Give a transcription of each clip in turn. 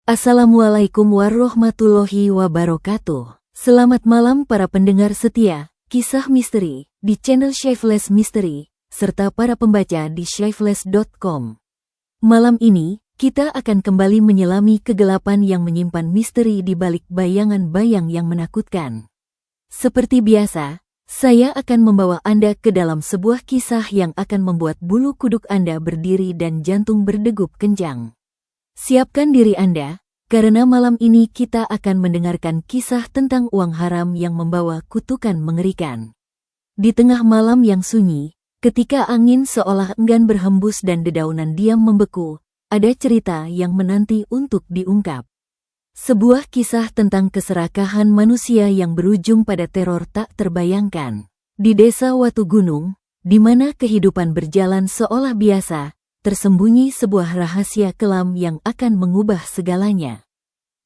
Assalamualaikum warahmatullahi wabarakatuh. Selamat malam para pendengar setia, kisah misteri, di channel Shyflash Mystery, serta para pembaca di shyflash.com. Malam ini, kita akan kembali menyelami kegelapan yang menyimpan misteri di balik bayangan-bayang yang menakutkan. Seperti biasa, saya akan membawa Anda ke dalam sebuah kisah yang akan membuat bulu kuduk Anda berdiri dan jantung berdegup kencang. Siapkan diri Anda, karena malam ini kita akan mendengarkan kisah tentang uang haram yang membawa kutukan mengerikan. Di tengah malam yang sunyi, ketika angin seolah enggan berhembus dan dedaunan diam membeku, ada cerita yang menanti untuk diungkap. Sebuah kisah tentang keserakahan manusia yang berujung pada teror tak terbayangkan. Di desa Watu Gunung, di mana kehidupan berjalan seolah biasa, tersembunyi sebuah rahasia kelam yang akan mengubah segalanya.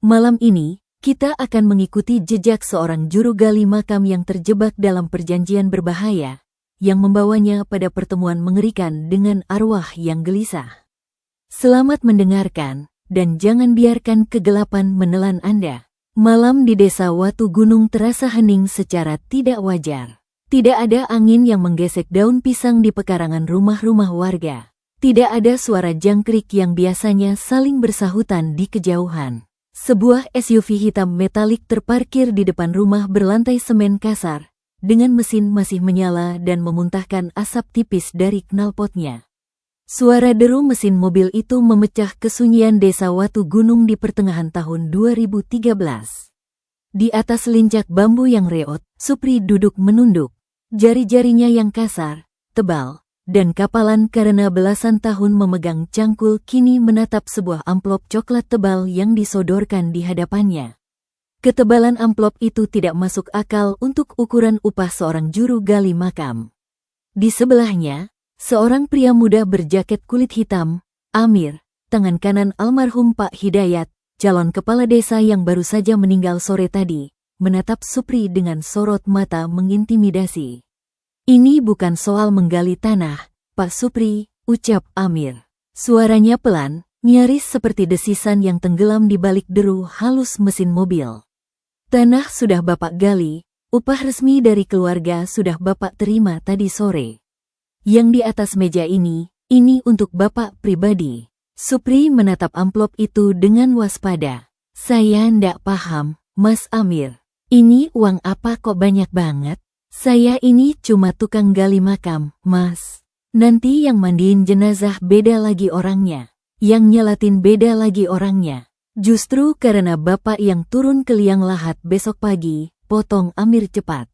Malam ini, kita akan mengikuti jejak seorang juru gali makam yang terjebak dalam perjanjian berbahaya, yang membawanya pada pertemuan mengerikan dengan arwah yang gelisah. Selamat mendengarkan, dan jangan biarkan kegelapan menelan Anda. Malam di desa Watu Gunung terasa hening secara tidak wajar. Tidak ada angin yang menggesek daun pisang di pekarangan rumah-rumah warga. Tidak ada suara jangkrik yang biasanya saling bersahutan di kejauhan. Sebuah SUV hitam metalik terparkir di depan rumah berlantai semen kasar, dengan mesin masih menyala dan memuntahkan asap tipis dari knalpotnya. Suara deru mesin mobil itu memecah kesunyian desa Watu Gunung di pertengahan tahun 2013. Di atas lincak bambu yang reot, Supri duduk menunduk. Jari-jarinya yang kasar, tebal, dan kapalan karena belasan tahun memegang cangkul kini menatap sebuah amplop coklat tebal yang disodorkan di hadapannya. Ketebalan amplop itu tidak masuk akal untuk ukuran upah seorang juru gali makam. Di sebelahnya, seorang pria muda berjaket kulit hitam, Amir, tangan kanan almarhum Pak Hidayat, calon kepala desa yang baru saja meninggal sore tadi, menatap Supri dengan sorot mata mengintimidasi. Ini bukan soal menggali tanah, Pak Supri, ucap Amir. Suaranya pelan, nyaris seperti desisan yang tenggelam di balik deru halus mesin mobil. Tanah sudah Bapak gali, upah resmi dari keluarga sudah Bapak terima tadi sore. Yang di atas meja ini untuk Bapak pribadi. Supri menatap amplop itu dengan waspada. Saya ndak paham, Mas Amir. Ini uang apa kok banyak banget? Saya ini cuma tukang gali makam, Mas. Nanti yang mandiin jenazah beda lagi orangnya. Yang nyelatin beda lagi orangnya. Justru karena Bapak yang turun ke liang lahat besok pagi, potong Amir cepat.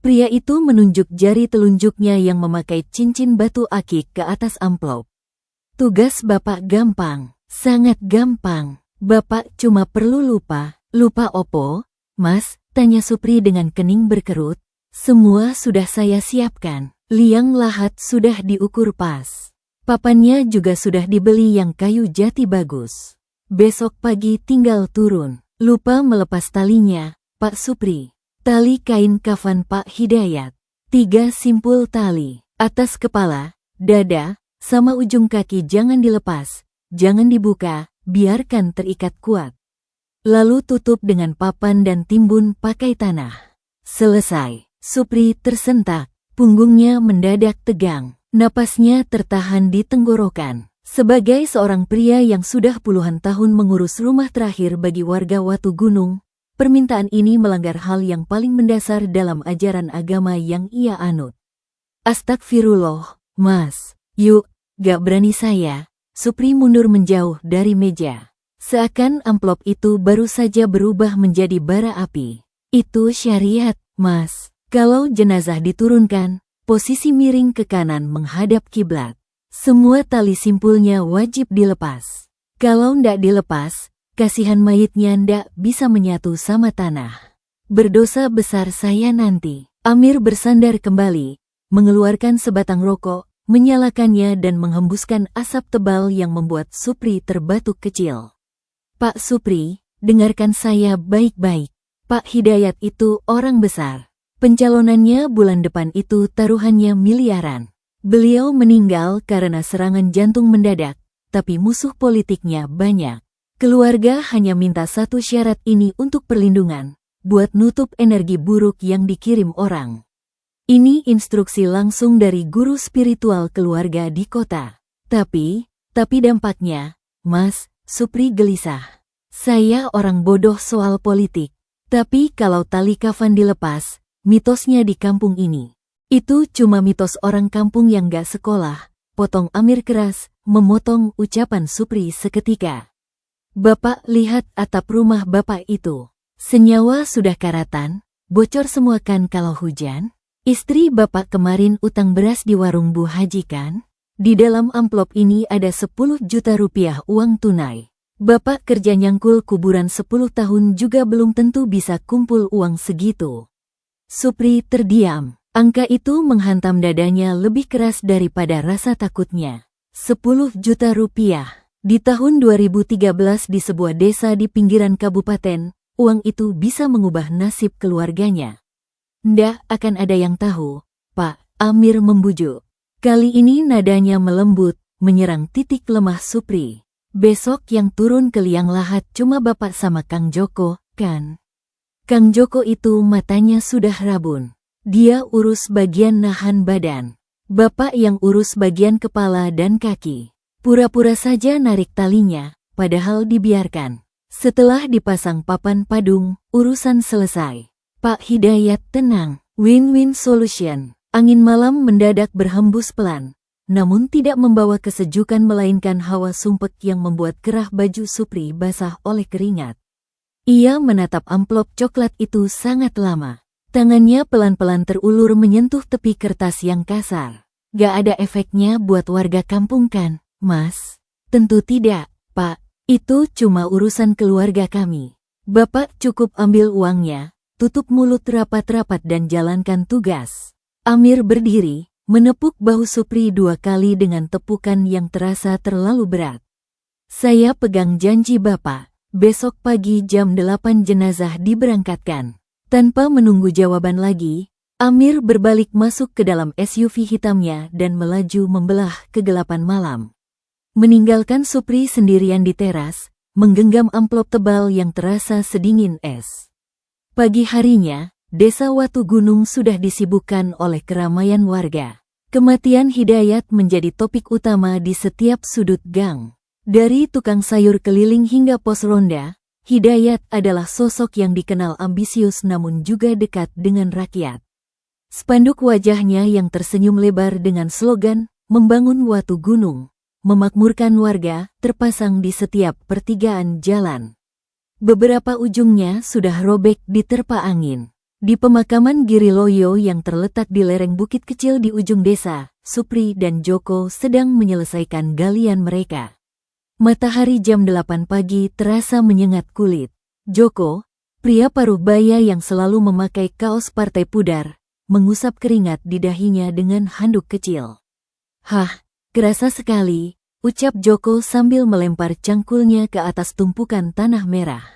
Pria itu menunjuk jari telunjuknya yang memakai cincin batu akik ke atas amplop. Tugas Bapak gampang, sangat gampang. Bapak cuma perlu lupa opo, Mas? Tanya Supri dengan kening berkerut. Semua sudah saya siapkan, liang lahat sudah diukur pas. Papannya juga sudah dibeli yang kayu jati bagus. Besok pagi tinggal turun, lupa melepas talinya, Pak Supri. Tali kain kafan Pak Hidayat. 3 simpul tali, atas kepala, dada, sama ujung kaki jangan dilepas, jangan dibuka, biarkan terikat kuat. Lalu tutup dengan papan dan timbun pakai tanah. Selesai. Supri tersentak, punggungnya mendadak tegang, napasnya tertahan di tenggorokan. Sebagai seorang pria yang sudah puluhan tahun mengurus rumah terakhir bagi warga Watu Gunung, permintaan ini melanggar hal yang paling mendasar dalam ajaran agama yang ia anut. Astagfirullah, Mas. Yuk, gak berani saya. Supri mundur menjauh dari meja. Seakan amplop itu baru saja berubah menjadi bara api. Itu syariat, Mas. Kalau jenazah diturunkan, posisi miring ke kanan menghadap kiblat. Semua tali simpulnya wajib dilepas. Kalau ndak dilepas, kasihan mayitnya ndak bisa menyatu sama tanah. Berdosa besar saya nanti. Amir bersandar kembali, mengeluarkan sebatang rokok, menyalakannya dan menghembuskan asap tebal yang membuat Supri terbatuk kecil. Pak Supri, dengarkan saya baik-baik. Pak Hidayat itu orang besar. Pencalonannya bulan depan itu taruhannya miliaran. Beliau meninggal karena serangan jantung mendadak, tapi musuh politiknya banyak. Keluarga hanya minta satu syarat ini untuk perlindungan, buat nutup energi buruk yang dikirim orang. Ini instruksi langsung dari guru spiritual keluarga di kota. Tapi dampaknya, Mas, Supri gelisah. Saya orang bodoh soal politik. Tapi kalau tali kafan dilepas, mitosnya di kampung ini. Itu cuma mitos orang kampung yang gak sekolah, potong Amir keras, memotong ucapan Supri seketika. Bapak lihat atap rumah bapak itu. Senyawa sudah karatan, bocor semua kan kalau hujan? Istri bapak kemarin utang beras di warung Bu Haji kan? Di dalam amplop ini ada 10 juta rupiah uang tunai. Bapak kerja nyangkul kuburan 10 tahun juga belum tentu bisa kumpul uang segitu. Supri terdiam. Angka itu menghantam dadanya lebih keras daripada rasa takutnya. 10 juta rupiah. Di tahun 2013 di sebuah desa di pinggiran kabupaten, uang itu bisa mengubah nasib keluarganya. Ndak akan ada yang tahu, Pak, Amir membujuk. Kali ini nadanya melembut, menyerang titik lemah Supri. Besok yang turun ke liang lahat cuma Bapak sama Kang Joko, kan? Kang Joko itu matanya sudah rabun. Dia urus bagian nahan badan. Bapak yang urus bagian kepala dan kaki. Pura-pura saja narik talinya, padahal dibiarkan. Setelah dipasang papan padung, urusan selesai. Pak Hidayat tenang, win-win solution. Angin malam mendadak berhembus pelan, namun tidak membawa kesejukan melainkan hawa sumpek yang membuat kerah baju Supri basah oleh keringat. Ia menatap amplop coklat itu sangat lama. Tangannya pelan-pelan terulur menyentuh tepi kertas yang kasar. Gak ada efeknya buat warga kampung kan? Mas, tentu tidak, Pak. Itu cuma urusan keluarga kami. Bapak cukup ambil uangnya, tutup mulut rapat-rapat dan jalankan tugas. Amir berdiri, menepuk bahu Supri 2 kali dengan tepukan yang terasa terlalu berat. Saya pegang janji Bapak, besok pagi jam 8 jenazah diberangkatkan. Tanpa menunggu jawaban lagi, Amir berbalik masuk ke dalam SUV hitamnya dan melaju membelah kegelapan malam. Meninggalkan Supri sendirian di teras, menggenggam amplop tebal yang terasa sedingin es. Pagi harinya, Desa Watu Gunung sudah disibukkan oleh keramaian warga. Kematian Hidayat menjadi topik utama di setiap sudut gang. Dari tukang sayur keliling hingga pos ronda, Hidayat adalah sosok yang dikenal ambisius namun juga dekat dengan rakyat. Spanduk wajahnya yang tersenyum lebar dengan slogan, "Membangun Watu Gunung, memakmurkan warga," terpasang di setiap pertigaan jalan. Beberapa ujungnya sudah robek diterpa angin. Di pemakaman Giriloyo yang terletak di lereng bukit kecil di ujung desa, Supri dan Joko sedang menyelesaikan galian mereka. Matahari jam 8 pagi terasa menyengat kulit. Joko, pria paruh baya yang selalu memakai kaos partai pudar, mengusap keringat di dahinya dengan handuk kecil. "Hah, kerasa sekali," ucap Joko sambil melempar cangkulnya ke atas tumpukan tanah merah.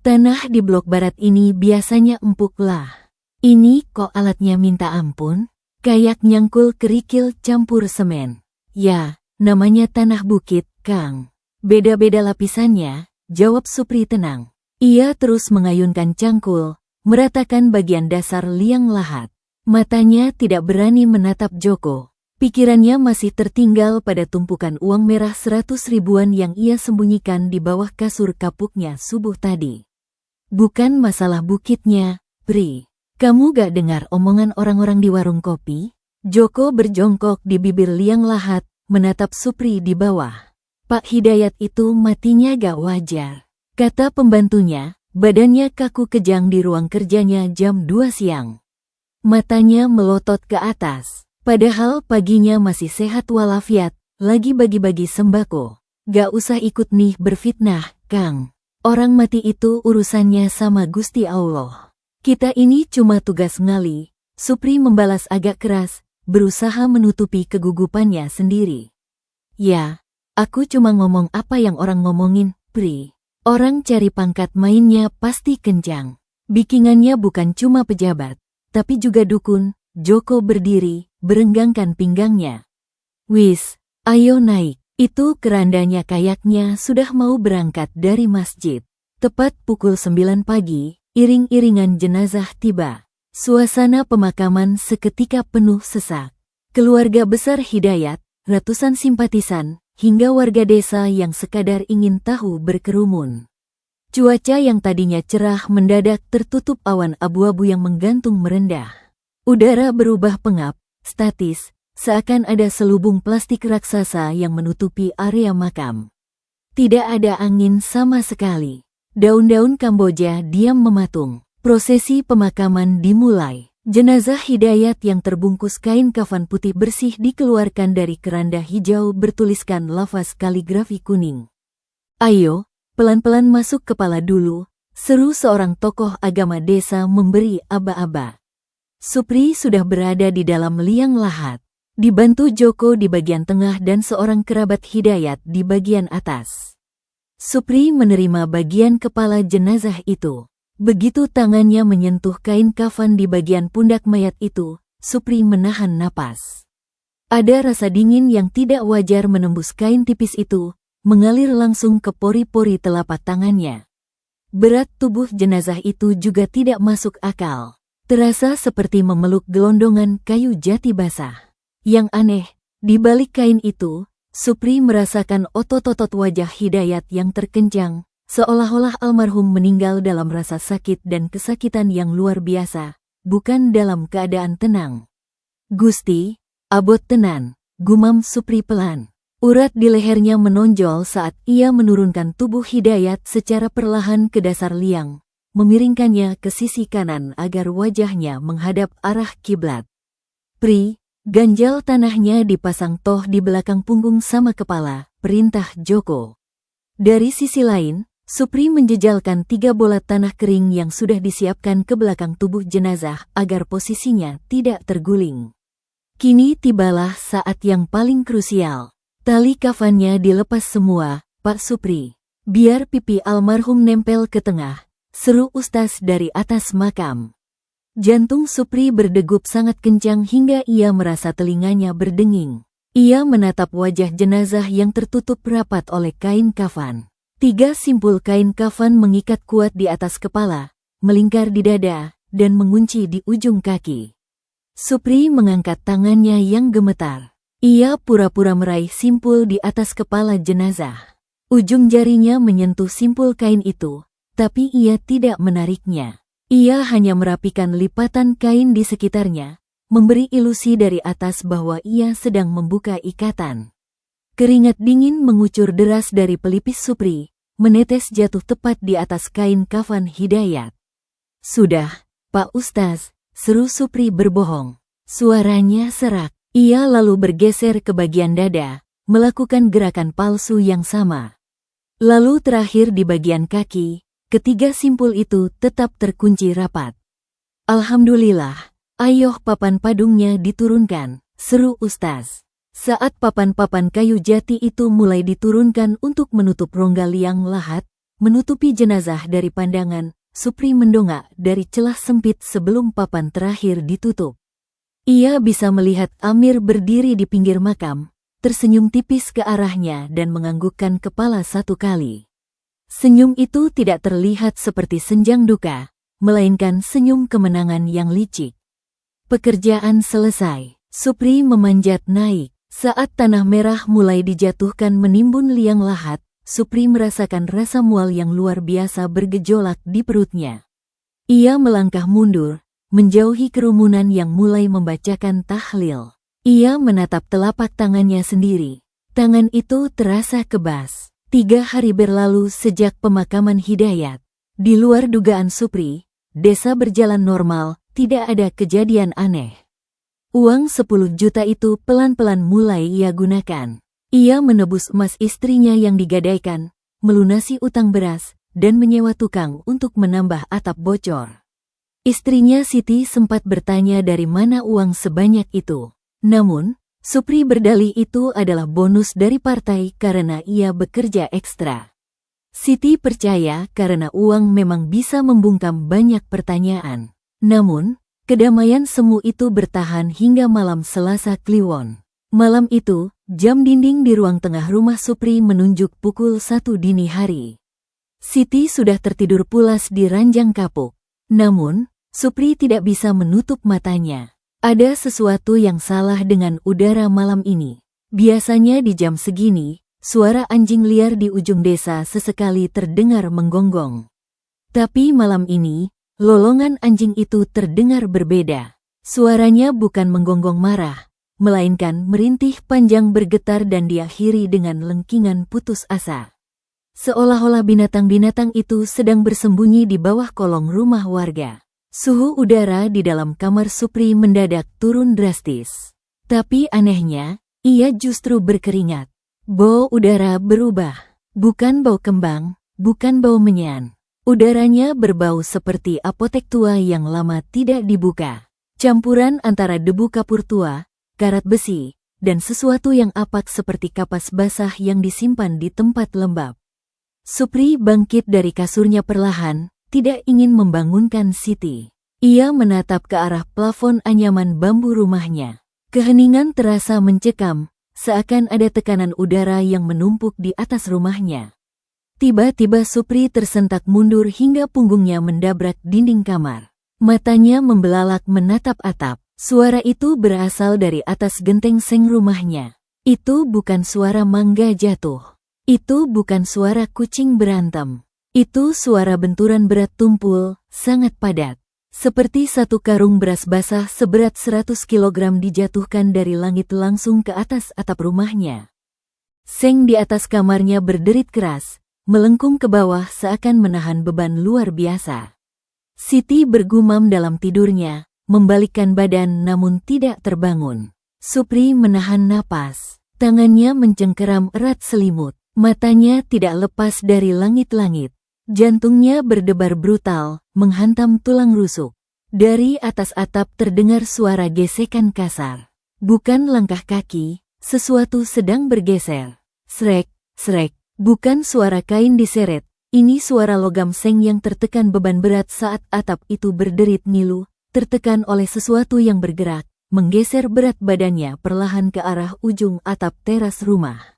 "Tanah di blok barat ini biasanya empuk lah. Ini kok alatnya minta ampun? Kayak nyangkul kerikil campur semen." "Ya, namanya tanah bukit, Kang. Beda-beda lapisannya," jawab Supri tenang. Ia terus mengayunkan cangkul, meratakan bagian dasar liang lahat. Matanya tidak berani menatap Joko. Pikirannya masih tertinggal pada tumpukan uang merah 100 ribuan yang ia sembunyikan di bawah kasur kapuknya subuh tadi. "Bukan masalah bukitnya, Pri. Kamu gak dengar omongan orang-orang di warung kopi?" Joko berjongkok di bibir liang lahat, menatap Supri di bawah. "Pak Hidayat itu matinya gak wajar," kata pembantunya, badannya kaku kejang di ruang kerjanya jam 2 siang. Matanya melotot ke atas, padahal paginya masih sehat walafiat, lagi bagi-bagi sembako. "Gak usah ikut nih berfitnah, Kang. Orang mati itu urusannya sama Gusti Allah. Kita ini cuma tugas ngali." Supri membalas agak keras, berusaha menutupi kegugupannya sendiri. "Ya, aku cuma ngomong apa yang orang ngomongin, Pri. Orang cari pangkat mainnya pasti kencang. Bikingannya bukan cuma pejabat, tapi juga dukun." Joko berdiri, berenggangkan pinggangnya. "Wis, ayo naik. Itu kerandanya kayaknya sudah mau berangkat dari masjid. Tepat pukul 9 pagi, iring-iringan jenazah tiba. Suasana pemakaman seketika penuh sesak. Keluarga besar Hidayat, ratusan simpatisan, hingga warga desa yang sekadar ingin tahu berkerumun. Cuaca yang tadinya cerah mendadak tertutup awan abu-abu yang menggantung merendah. Udara berubah pengap, statis, seakan ada selubung plastik raksasa yang menutupi area makam. Tidak ada angin sama sekali. Daun-daun Kamboja diam mematung. Prosesi pemakaman dimulai. Jenazah Hidayat yang terbungkus kain kafan putih bersih dikeluarkan dari keranda hijau bertuliskan lafaz kaligrafi kuning. "Ayo, pelan-pelan masuk kepala dulu," seru seorang tokoh agama desa memberi aba-aba. Supri sudah berada di dalam liang lahat, dibantu Joko di bagian tengah dan seorang kerabat Hidayat di bagian atas. Supri menerima bagian kepala jenazah itu. Begitu tangannya menyentuh kain kafan di bagian pundak mayat itu, Supri menahan napas. Ada rasa dingin yang tidak wajar menembus kain tipis itu, mengalir langsung ke pori-pori telapak tangannya. Berat tubuh jenazah itu juga tidak masuk akal. Terasa seperti memeluk gelondongan kayu jati basah. Yang aneh, di balik kain itu, Supri merasakan otot-otot wajah Hidayat yang terkencang, seolah-olah almarhum meninggal dalam rasa sakit dan kesakitan yang luar biasa, bukan dalam keadaan tenang. "Gusti, abot tenan," gumam Supri pelan. Urat di lehernya menonjol saat ia menurunkan tubuh Hidayat secara perlahan ke dasar liang, memiringkannya ke sisi kanan agar wajahnya menghadap arah kiblat. "Pri, ganjal tanahnya dipasang toh di belakang punggung sama kepala," perintah Joko. Dari sisi lain, Supri menjejalkan 3 bola tanah kering yang sudah disiapkan ke belakang tubuh jenazah agar posisinya tidak terguling. Kini tibalah saat yang paling krusial. Tali kafannya dilepas semua, Pak Supri. "Biar pipi almarhum nempel ke tengah," seru Ustaz dari atas makam. Jantung Supri berdegup sangat kencang hingga ia merasa telinganya berdenging. Ia menatap wajah jenazah yang tertutup rapat oleh kain kafan. 3 simpul kain kafan mengikat kuat di atas kepala, melingkar di dada, dan mengunci di ujung kaki. Supri mengangkat tangannya yang gemetar. Ia pura-pura meraih simpul di atas kepala jenazah. Ujung jarinya menyentuh simpul kain itu, tapi ia tidak menariknya. Ia hanya merapikan lipatan kain di sekitarnya, memberi ilusi dari atas bahwa ia sedang membuka ikatan. Keringat dingin mengucur deras dari pelipis Supri, menetes jatuh tepat di atas kain kafan Hidayat. "Sudah, Pak Ustaz," seru Supri berbohong. Suaranya serak. Ia lalu bergeser ke bagian dada, melakukan gerakan palsu yang sama. Lalu terakhir di bagian kaki, ketiga simpul itu tetap terkunci rapat. "Alhamdulillah, ayo papan padungnya diturunkan," seru Ustaz. Saat papan-papan kayu jati itu mulai diturunkan untuk menutup rongga liang lahat, menutupi jenazah dari pandangan, Supri mendongak dari celah sempit sebelum papan terakhir ditutup. Ia bisa melihat Amir berdiri di pinggir makam, tersenyum tipis ke arahnya dan menganggukkan kepala 1 kali. Senyum itu tidak terlihat seperti senjang duka, melainkan senyum kemenangan yang licik. Pekerjaan selesai. Supri memanjat naik. Saat tanah merah mulai dijatuhkan menimbun liang lahat, Supri merasakan rasa mual yang luar biasa bergejolak di perutnya. Ia melangkah mundur, menjauhi kerumunan yang mulai membacakan tahlil. Ia menatap telapak tangannya sendiri. Tangan itu terasa kebas. 3 hari berlalu sejak pemakaman Hidayat. Di luar dugaan Supri, desa berjalan normal, tidak ada kejadian aneh. Uang 10 juta itu pelan-pelan mulai ia gunakan. Ia menebus emas istrinya yang digadaikan, melunasi utang beras, dan menyewa tukang untuk menambah atap bocor. Istrinya Siti sempat bertanya dari mana uang sebanyak itu. Namun, Supri berdalih itu adalah bonus dari partai karena ia bekerja ekstra. Siti percaya karena uang memang bisa membungkam banyak pertanyaan. Namun, kedamaian semu itu bertahan hingga malam Selasa Kliwon. Malam itu, Jam dinding di ruang tengah rumah Supri menunjuk pukul 1 dini hari. Siti sudah tertidur pulas di ranjang kapuk. Namun, Supri tidak bisa menutup matanya. Ada sesuatu yang salah dengan udara malam ini. Biasanya di jam segini, suara anjing liar di ujung desa sesekali terdengar menggonggong. Tapi malam ini, lolongan anjing itu terdengar berbeda. Suaranya bukan menggonggong marah, melainkan merintih panjang bergetar dan diakhiri dengan lengkingan putus asa. Seolah-olah binatang-binatang itu sedang bersembunyi di bawah kolong rumah warga. Suhu udara di dalam kamar Supri mendadak turun drastis. Tapi anehnya, ia justru berkeringat. Bau udara berubah. Bukan bau kembang, bukan bau menyan. Udaranya berbau seperti apotek tua yang lama tidak dibuka. Campuran antara debu kapur tua, karat besi, dan sesuatu yang apak seperti kapas basah yang disimpan di tempat lembab. Supri bangkit dari kasurnya perlahan, tidak ingin membangunkan Siti. Ia menatap ke arah plafon anyaman bambu rumahnya. Keheningan terasa mencekam, seakan ada tekanan udara yang menumpuk di atas rumahnya. Tiba-tiba Supri tersentak mundur hingga punggungnya mendabrak dinding kamar. Matanya membelalak menatap atap. Suara itu berasal dari atas genteng seng rumahnya. Itu bukan suara mangga jatuh. Itu bukan suara kucing berantem. Itu suara benturan berat tumpul, sangat padat. Seperti satu karung beras basah seberat 100 kg dijatuhkan dari langit langsung ke atas atap rumahnya. Seng di atas kamarnya berderit keras, melengkung ke bawah seakan menahan beban luar biasa. Siti bergumam dalam tidurnya, membalikkan badan namun tidak terbangun. Supri menahan napas. Tangannya mencengkeram erat selimut. Matanya tidak lepas dari langit-langit. Jantungnya berdebar brutal, menghantam tulang rusuk. Dari atas atap terdengar suara gesekan kasar. Bukan langkah kaki, sesuatu sedang bergeser. Srek, srek. Bukan suara kain diseret. Ini suara logam seng yang tertekan beban berat saat atap itu berderit ngilu. Tertekan oleh sesuatu yang bergerak, menggeser berat badannya perlahan ke arah ujung atap teras rumah.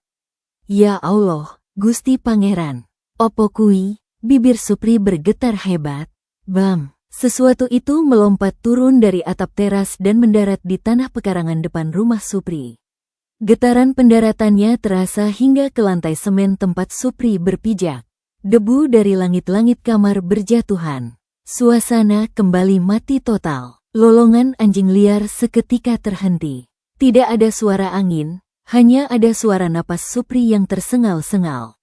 Ya Allah, Gusti Pangeran. Opo kui? Bibir Supri bergetar hebat. Bam! Sesuatu itu melompat turun dari atap teras dan mendarat di tanah pekarangan depan rumah Supri. Getaran pendaratannya terasa hingga ke lantai semen tempat Supri berpijak. Debu dari langit-langit kamar berjatuhan. Suasana kembali mati total. Lolongan anjing liar seketika terhenti. Tidak ada suara angin, hanya ada suara napas Supri yang tersengal-sengal.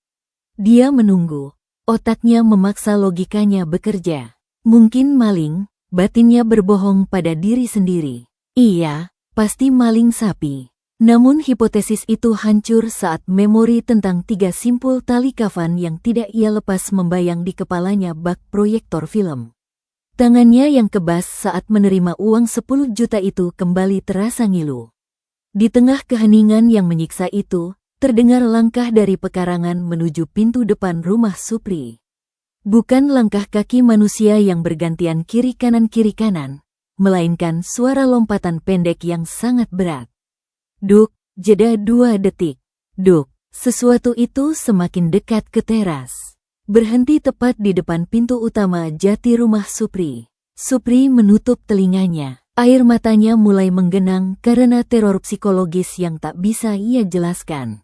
Dia menunggu. Otaknya memaksa logikanya bekerja. Mungkin maling, batinnya berbohong pada diri sendiri. Iya, pasti maling sapi. Namun hipotesis itu hancur saat memori tentang 3 simpul tali kafan yang tidak ia lepas membayang di kepalanya bak proyektor film. Tangannya yang kebas saat menerima uang 10 juta itu kembali terasa ngilu. Di tengah keheningan yang menyiksa itu, terdengar langkah dari pekarangan menuju pintu depan rumah Supri. Bukan langkah kaki manusia yang bergantian kiri kanan, melainkan suara lompatan pendek yang sangat berat. Duk, jeda 2 detik. Duk, sesuatu itu semakin dekat ke teras. Berhenti tepat di depan pintu utama jati rumah Supri. Supri menutup telinganya. Air matanya mulai menggenang karena teror psikologis yang tak bisa ia jelaskan.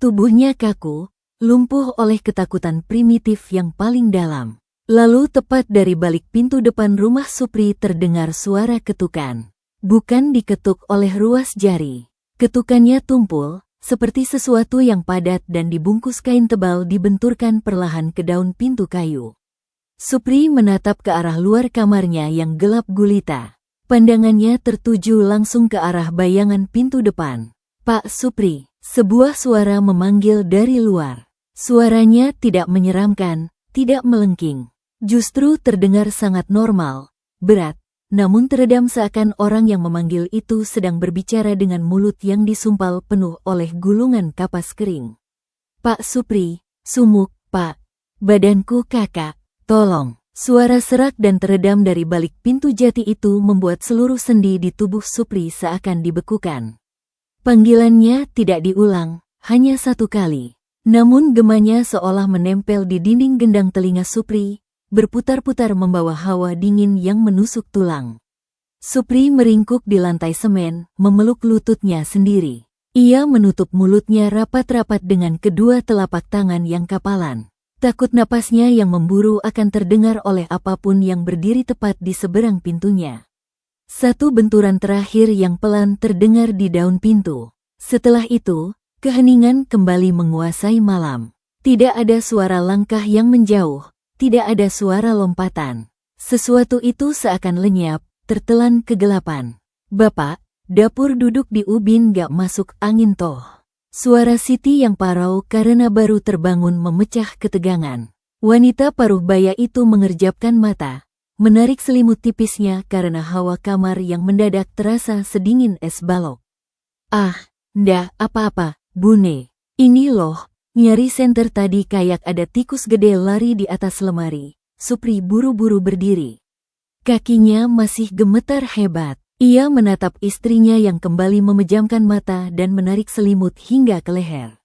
Tubuhnya kaku, lumpuh oleh ketakutan primitif yang paling dalam. Lalu tepat dari balik pintu depan rumah Supri terdengar suara ketukan. Bukan diketuk oleh ruas jari. Ketukannya tumpul, seperti sesuatu yang padat dan dibungkus kain tebal dibenturkan perlahan ke daun pintu kayu. Supri menatap ke arah luar kamarnya yang gelap gulita. Pandangannya tertuju langsung ke arah bayangan pintu depan. Pak Supri, sebuah suara memanggil dari luar. Suaranya tidak menyeramkan, tidak melengking. Justru terdengar sangat normal, berat, namun teredam seakan orang yang memanggil itu sedang berbicara dengan mulut yang disumpal penuh oleh gulungan kapas kering. Pak Supri, sumuk, Pak. Badanku kakak, tolong. Suara serak dan teredam dari balik pintu jati itu membuat seluruh sendi di tubuh Supri seakan dibekukan. Panggilannya tidak diulang, hanya satu kali. Namun gemanya seolah menempel di dinding gendang telinga Supri, berputar-putar membawa hawa dingin yang menusuk tulang. Supri meringkuk di lantai semen, memeluk lututnya sendiri. Ia menutup mulutnya rapat-rapat dengan kedua telapak tangan yang kapalan. Takut napasnya yang memburu akan terdengar oleh apapun yang berdiri tepat di seberang pintunya. Satu benturan terakhir yang pelan terdengar di daun pintu. Setelah itu, keheningan kembali menguasai malam. Tidak ada suara langkah yang menjauh, tidak ada suara lompatan. Sesuatu itu seakan lenyap, tertelan kegelapan. "Bapak, dapur duduk di ubin gak masuk angin toh." Suara Siti yang parau karena baru terbangun memecah ketegangan. Wanita paruh baya itu mengerjapkan mata, menarik selimut tipisnya karena hawa kamar yang mendadak terasa sedingin es balok. "Ah, ndak apa-apa, Bune. Ini loh, nyari senter tadi kayak ada tikus gede lari di atas lemari." Supri buru-buru berdiri. Kakinya masih gemetar hebat. Ia menatap istrinya yang kembali memejamkan mata dan menarik selimut hingga ke leher.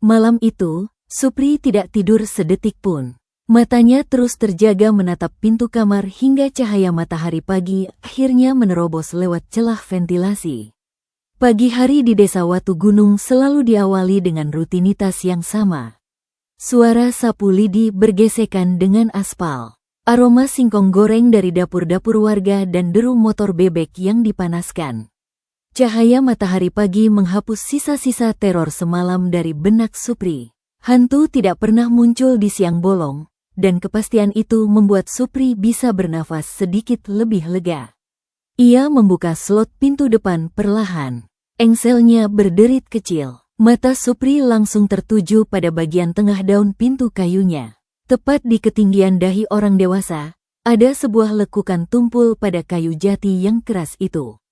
Malam itu, Supri tidak tidur sedetik pun. Matanya terus terjaga menatap pintu kamar hingga cahaya matahari pagi akhirnya menerobos lewat celah ventilasi. Pagi hari di desa Watu Gunung selalu diawali dengan rutinitas yang sama. Suara sapu lidi bergesekan dengan aspal. Aroma singkong goreng dari dapur-dapur warga dan deru motor bebek yang dipanaskan. Cahaya matahari pagi menghapus sisa-sisa teror semalam dari benak Supri. Hantu tidak pernah muncul di siang bolong, dan kepastian itu membuat Supri bisa bernafas sedikit lebih lega. Ia membuka slot pintu depan perlahan. Engselnya berderit kecil. Mata Supri langsung tertuju pada bagian tengah daun pintu kayunya. Tepat di ketinggian dahi orang dewasa, ada sebuah lekukan tumpul pada kayu jati yang keras itu.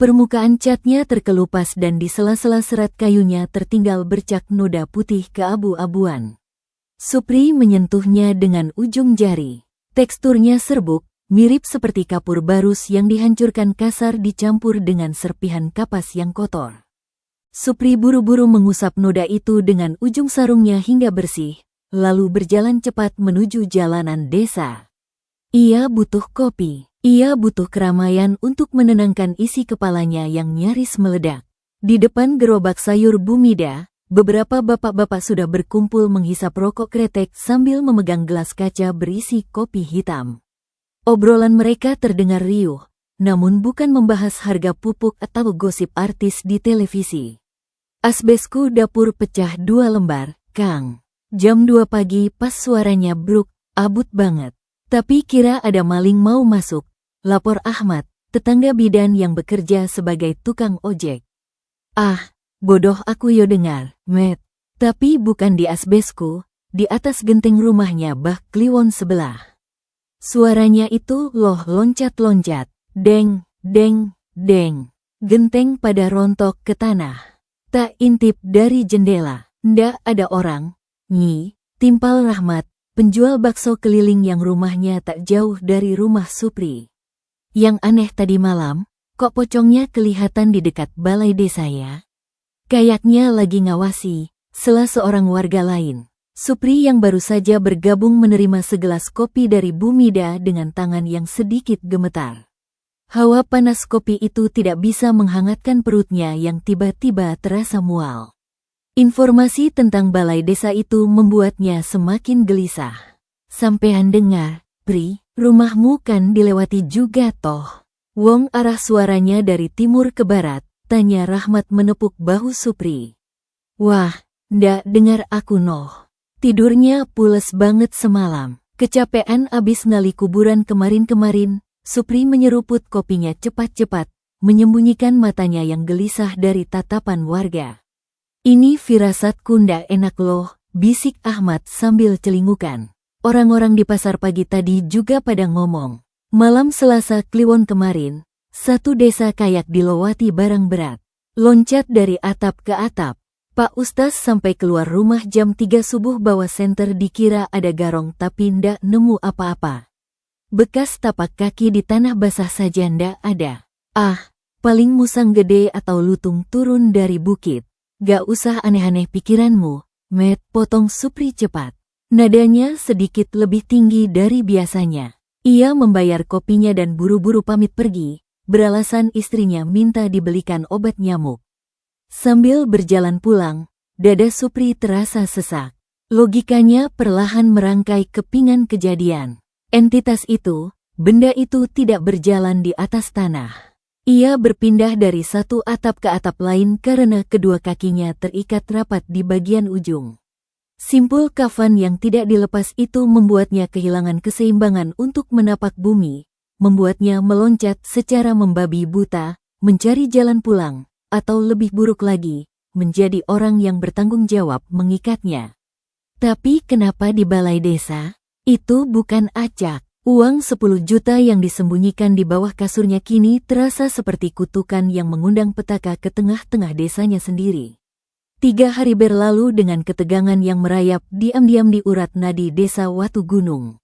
Permukaan catnya terkelupas dan di sela-sela serat kayunya tertinggal bercak noda putih keabu-abuan. Supri menyentuhnya dengan ujung jari. Teksturnya serbuk, mirip seperti kapur barus yang dihancurkan kasar dicampur dengan serpihan kapas yang kotor. Supri buru-buru mengusap noda itu dengan ujung sarungnya hingga bersih, lalu berjalan cepat menuju jalanan desa. Ia butuh kopi. Ia butuh keramaian untuk menenangkan isi kepalanya yang nyaris meledak. Di depan gerobak sayur Bumida, beberapa bapak-bapak sudah berkumpul menghisap rokok kretek sambil memegang gelas kaca berisi kopi hitam. Obrolan mereka terdengar riuh, namun bukan membahas harga pupuk atau gosip artis di televisi. "Asbesku dapur pecah 2 lembar, Kang. Jam 2 pagi pas suaranya bruk, abut banget. Tapi kira ada maling mau masuk," lapor Ahmad, tetangga bidan yang bekerja sebagai tukang ojek. "Ah, bodoh aku yo dengar, Met. Tapi bukan di asbesku, di atas genteng rumahnya Bah Kliwon sebelah." Suaranya itu loh loncat-loncat, deng, deng, deng. Genteng pada rontok ke tanah. Tak intip dari jendela, ndak ada orang. "Nyi," timpal Rahmat, penjual bakso keliling yang rumahnya tak jauh dari rumah Supri. "Yang aneh tadi malam, kok pocongnya kelihatan di dekat balai desa ya?" "Kayaknya lagi ngawasi," sela seorang warga lain. Supri yang baru saja bergabung menerima segelas kopi dari Bumida dengan tangan yang sedikit gemetar. Hawa panas kopi itu tidak bisa menghangatkan perutnya yang tiba-tiba terasa mual. Informasi tentang balai desa itu membuatnya semakin gelisah. "Sampean dengar, Pri, rumahmu kan dilewati juga toh?" "Wong arah suaranya dari timur ke barat," tanya Rahmat menepuk bahu Supri. "Wah, ndak dengar aku noh. Tidurnya pules banget semalam. Kecapean abis ngali kuburan kemarin-kemarin." Supri menyeruput kopinya cepat-cepat, menyembunyikan matanya yang gelisah dari tatapan warga. "Ini firasatku ndak enak loh," bisik Ahmad sambil celingukan. Orang-orang di pasar pagi tadi juga pada ngomong. Malam Selasa Kliwon kemarin, satu desa kayak dilewati barang berat. Loncat dari atap ke atap. Pak Ustaz sampai keluar rumah jam 3 subuh bawa senter dikira ada garong tapi ndak nemu apa-apa. Bekas tapak kaki di tanah basah saja ndak ada. Ah, Paling musang gede atau lutung turun dari bukit. Gak usah aneh-aneh pikiranmu, Matt, potong Supri cepat. Nadanya sedikit lebih tinggi dari biasanya. Ia membayar kopinya dan buru-buru pamit pergi, beralasan istrinya minta dibelikan obat nyamuk. Sambil berjalan pulang, dada Supri terasa sesak. Logikanya perlahan merangkai kepingan kejadian. Entitas itu, benda itu tidak berjalan di atas tanah. Ia berpindah dari satu atap ke atap lain karena kedua kakinya terikat rapat di bagian ujung. Simpul kafan yang tidak dilepas itu membuatnya kehilangan keseimbangan untuk menapak bumi, membuatnya meloncat secara membabi buta, mencari jalan pulang, atau lebih buruk lagi, menjadi orang yang bertanggung jawab mengikatnya. Tapi kenapa di balai desa? Itu bukan acak. Uang 10 juta yang disembunyikan di bawah kasurnya kini terasa seperti kutukan yang mengundang petaka ke tengah-tengah desanya sendiri. 3 hari berlalu dengan ketegangan yang merayap diam-diam di urat nadi desa Watu Gunung.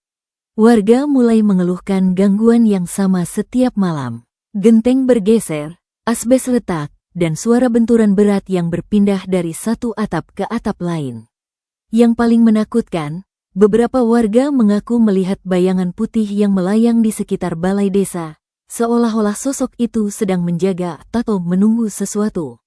Warga mulai mengeluhkan gangguan yang sama setiap malam. Genteng bergeser, asbes retak, dan suara benturan berat yang berpindah dari satu atap ke atap lain. Yang paling menakutkan, beberapa warga mengaku melihat bayangan putih yang melayang di sekitar balai desa, seolah-olah sosok itu sedang menjaga atau menunggu sesuatu.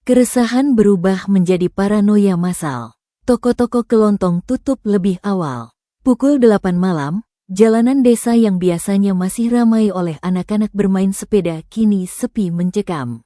Keresahan berubah menjadi paranoia massal. Toko-toko kelontong tutup lebih awal. Pukul 8 malam, jalanan desa yang biasanya masih ramai oleh anak-anak bermain sepeda kini sepi mencekam.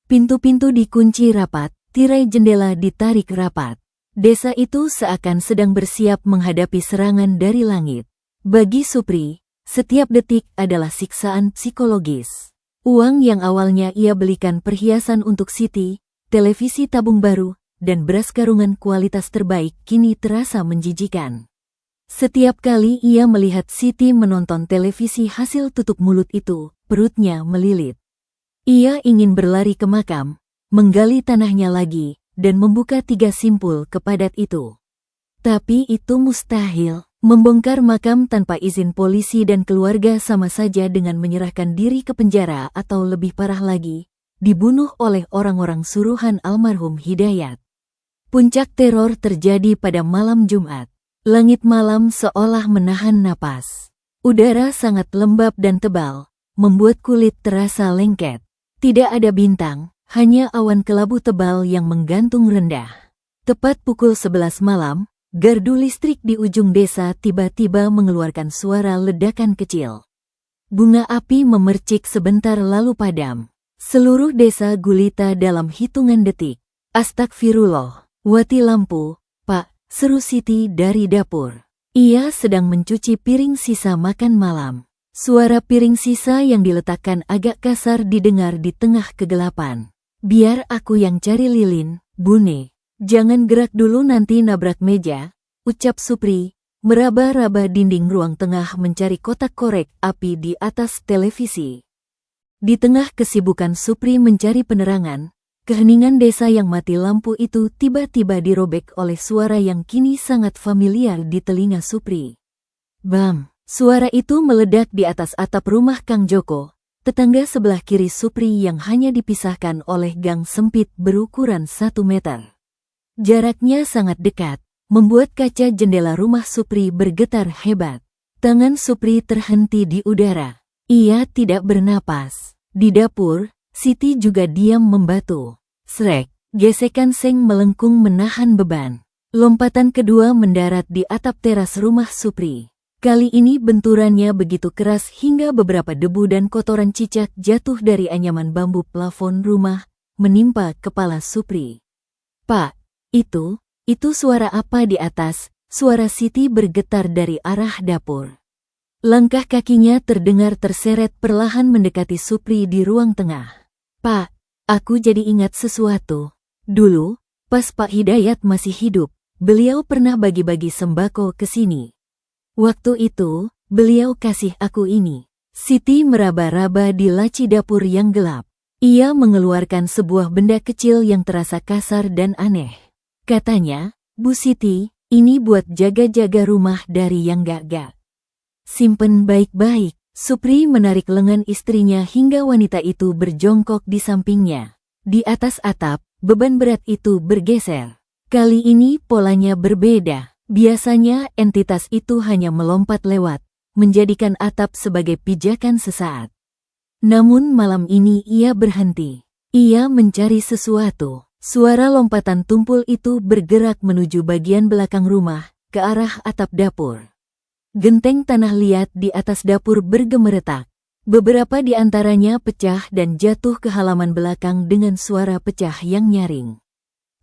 Pintu-pintu dikunci rapat, tirai jendela ditarik rapat. Desa itu seakan sedang bersiap menghadapi serangan dari langit. Bagi Supri, setiap detik adalah siksaan psikologis. Uang yang awalnya ia belikan perhiasan untuk Siti, televisi tabung baru, dan beras karungan kualitas terbaik kini terasa menjijikan. Setiap kali ia melihat Siti menonton televisi hasil tutup mulut itu, perutnya melilit. Ia ingin berlari ke makam, menggali tanahnya lagi, dan membuka 3 simpul ke padat itu. Tapi itu mustahil. Membongkar makam tanpa izin polisi dan keluarga sama saja dengan menyerahkan diri ke penjara atau lebih parah lagi, dibunuh oleh orang-orang suruhan almarhum Hidayat. Puncak teror terjadi pada malam Jumat. Langit malam seolah menahan napas. Udara sangat lembab dan tebal, membuat kulit terasa lengket. Tidak ada bintang, hanya awan kelabu tebal yang menggantung rendah. Tepat pukul 11 malam, gardu listrik di ujung desa tiba-tiba mengeluarkan suara ledakan kecil. Bunga api memercik sebentar lalu padam. Seluruh desa gulita dalam hitungan detik. Astagfirullah, wati lampu, Pak, seru Siti dari dapur. Ia sedang mencuci piring sisa makan malam. Suara piring sisa yang diletakkan agak kasar didengar di tengah kegelapan. Biar aku yang cari lilin, Bune. Jangan gerak dulu nanti nabrak meja, ucap Supri, meraba-raba dinding ruang tengah mencari kotak korek api di atas televisi. Di tengah kesibukan Supri mencari penerangan, keheningan desa yang mati lampu itu tiba-tiba dirobek oleh suara yang kini sangat familiar di telinga Supri. Bam! Suara itu meledak di atas atap rumah Kang Joko, tetangga sebelah kiri Supri yang hanya dipisahkan oleh gang sempit berukuran 1 meter. Jaraknya sangat dekat, membuat kaca jendela rumah Supri bergetar hebat. Tangan Supri terhenti di udara. Ia tidak bernapas. Di dapur, Siti juga diam membatu. Srek, gesekan seng melengkung menahan beban. Lompatan kedua mendarat di atap teras rumah Supri. Kali ini benturannya begitu keras hingga beberapa debu dan kotoran cicak jatuh dari anyaman bambu plafon rumah, menimpa kepala Supri. Pak, itu suara apa di atas? Suara Siti bergetar dari arah dapur. Langkah kakinya terdengar terseret perlahan mendekati Supri di ruang tengah. Pak, aku jadi ingat sesuatu. Dulu, pas Pak Hidayat masih hidup, beliau pernah bagi-bagi sembako ke sini. Waktu itu, beliau kasih aku ini. Siti meraba-raba di laci dapur yang gelap. Ia mengeluarkan sebuah benda kecil yang terasa kasar dan aneh. Katanya, Bu Siti, ini buat jaga-jaga rumah dari yang gak-gak. Simpen baik-baik. Supri menarik lengan istrinya hingga wanita itu berjongkok di sampingnya. Di atas atap, beban berat itu bergeser. Kali ini polanya berbeda. Biasanya entitas itu hanya melompat lewat, menjadikan atap sebagai pijakan sesaat. Namun malam ini ia berhenti. Ia mencari sesuatu. Suara lompatan tumpul itu bergerak menuju bagian belakang rumah, ke arah atap dapur. Genteng tanah liat di atas dapur bergemeretak. Beberapa di antaranya pecah dan jatuh ke halaman belakang dengan suara pecah yang nyaring.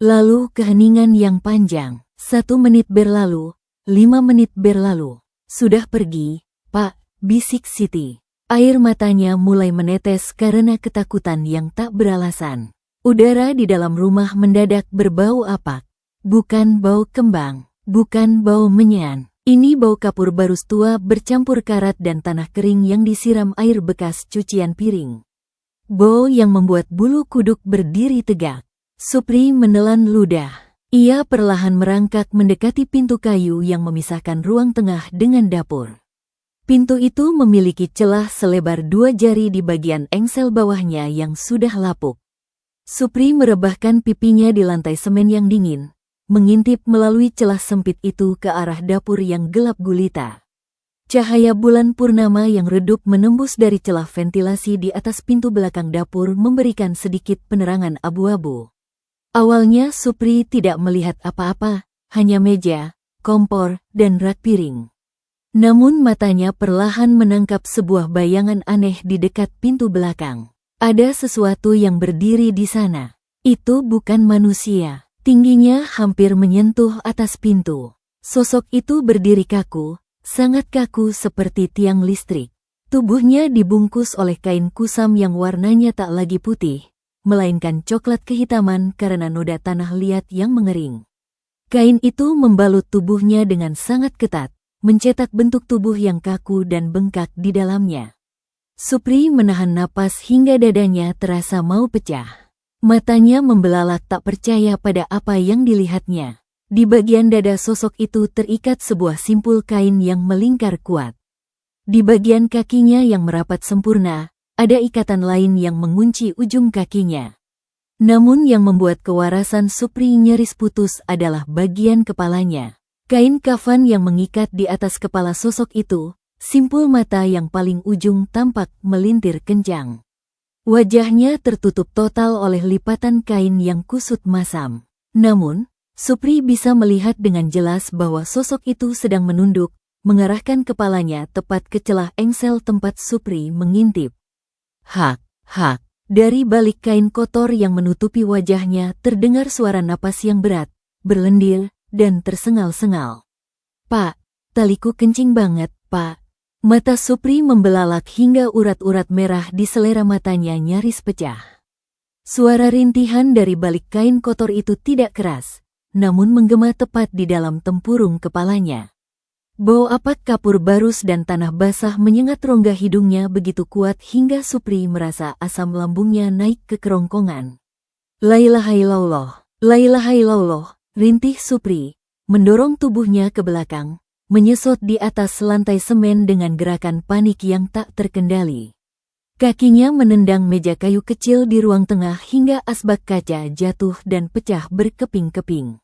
Lalu keheningan yang panjang. 1 menit berlalu, 5 menit berlalu. Sudah pergi, Pak, bisik Siti. Air matanya mulai menetes karena ketakutan yang tak beralasan. Udara di dalam rumah mendadak berbau apak. Bukan bau kembang, bukan bau menyan. Ini bau kapur barus tua bercampur karat dan tanah kering yang disiram air bekas cucian piring. Bau yang membuat bulu kuduk berdiri tegak. Supri menelan ludah. Ia perlahan merangkak mendekati pintu kayu yang memisahkan ruang tengah dengan dapur. Pintu itu memiliki celah selebar 2 jari di bagian engsel bawahnya yang sudah lapuk. Supri merebahkan pipinya di lantai semen yang dingin, mengintip melalui celah sempit itu ke arah dapur yang gelap gulita. Cahaya bulan purnama yang redup menembus dari celah ventilasi di atas pintu belakang dapur memberikan sedikit penerangan abu-abu. Awalnya Supri tidak melihat apa-apa, hanya meja, kompor, dan rak piring. Namun matanya perlahan menangkap sebuah bayangan aneh di dekat pintu belakang. Ada sesuatu yang berdiri di sana. Itu bukan manusia. Tingginya hampir menyentuh atas pintu. Sosok itu berdiri kaku, sangat kaku seperti tiang listrik. Tubuhnya dibungkus oleh kain kusam yang warnanya tak lagi putih, melainkan coklat kehitaman karena noda tanah liat yang mengering. Kain itu membalut tubuhnya dengan sangat ketat, mencetak bentuk tubuh yang kaku dan bengkak di dalamnya. Supri menahan napas hingga dadanya terasa mau pecah. Matanya membelalak tak percaya pada apa yang dilihatnya. Di bagian dada sosok itu terikat sebuah simpul kain yang melingkar kuat. Di bagian kakinya yang merapat sempurna, ada ikatan lain yang mengunci ujung kakinya. Namun yang membuat kewarasan Supri nyaris putus adalah bagian kepalanya. Kain kafan yang mengikat di atas kepala sosok itu, simpul mata yang paling ujung tampak melintir kencang. Wajahnya tertutup total oleh lipatan kain yang kusut masam. Namun, Supri bisa melihat dengan jelas bahwa sosok itu sedang menunduk, mengarahkan kepalanya tepat ke celah engsel tempat Supri mengintip. Hak, hak. Dari balik kain kotor yang menutupi wajahnya terdengar suara napas yang berat, berlendir, dan tersengal-sengal. Pak, taliku kencing banget, Pak. Mata Supri membelalak hingga urat-urat merah di selera matanya nyaris pecah. Suara rintihan dari balik kain kotor itu tidak keras, namun menggema tepat di dalam tempurung kepalanya. Bau apak kapur barus dan tanah basah menyengat rongga hidungnya begitu kuat hingga Supri merasa asam lambungnya naik ke kerongkongan. La ilaha illallah, la ilaha illallah, rintih Supri, mendorong tubuhnya ke belakang, menyesot di atas lantai semen dengan gerakan panik yang tak terkendali. Kakinya menendang meja kayu kecil di ruang tengah hingga asbak kaca jatuh dan pecah berkeping-keping.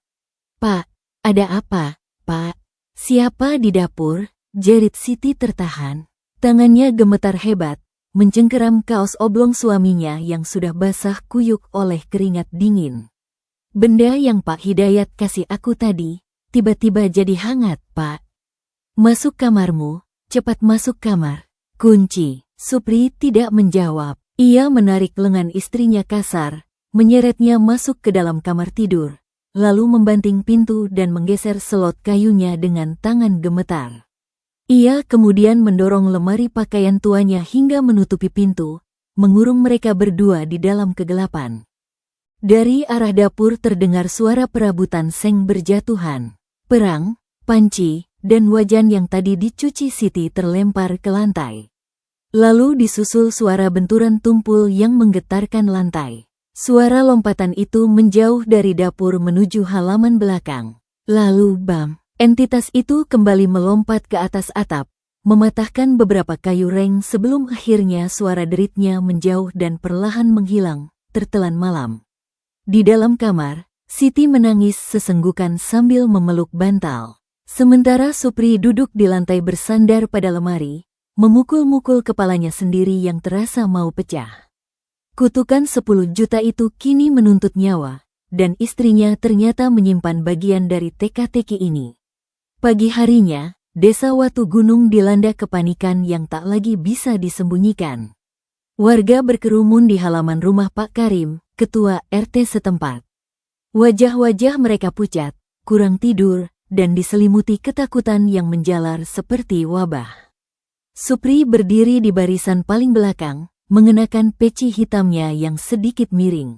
Pak, ada apa, Pak? Siapa di dapur? Jerit Siti tertahan. Tangannya gemetar hebat, mencengkeram kaos oblong suaminya yang sudah basah kuyuk oleh keringat dingin. Benda yang Pak Hidayat kasih aku tadi, tiba-tiba jadi hangat, Pak. Masuk kamarmu, cepat masuk kamar. Kunci. Supri tidak menjawab. Ia menarik lengan istrinya kasar, menyeretnya masuk ke dalam kamar tidur, lalu membanting pintu dan menggeser selot kayunya dengan tangan gemetar. Ia kemudian mendorong lemari pakaian tuanya hingga menutupi pintu, mengurung mereka berdua di dalam kegelapan. Dari arah dapur terdengar suara perabutan seng berjatuhan. Perang, panci, dan wajan yang tadi dicuci Siti terlempar ke lantai. Lalu disusul suara benturan tumpul yang menggetarkan lantai. Suara lompatan itu menjauh dari dapur menuju halaman belakang. Lalu bam, entitas itu kembali melompat ke atas atap, mematahkan beberapa kayu reng sebelum akhirnya suara deritnya menjauh dan perlahan menghilang, tertelan malam. Di dalam kamar, Siti menangis sesenggukan sambil memeluk bantal. Sementara Supri duduk di lantai bersandar pada lemari, memukul-mukul kepalanya sendiri yang terasa mau pecah. Kutukan 10 juta itu kini menuntut nyawa, dan istrinya ternyata menyimpan bagian dari teka-teki ini. Pagi harinya, Desa Watu Gunung dilanda kepanikan yang tak lagi bisa disembunyikan. Warga berkerumun di halaman rumah Pak Karim, ketua RT setempat. Wajah-wajah mereka pucat, kurang tidur, dan diselimuti ketakutan yang menjalar seperti wabah. Supri berdiri di barisan paling belakang, mengenakan peci hitamnya yang sedikit miring.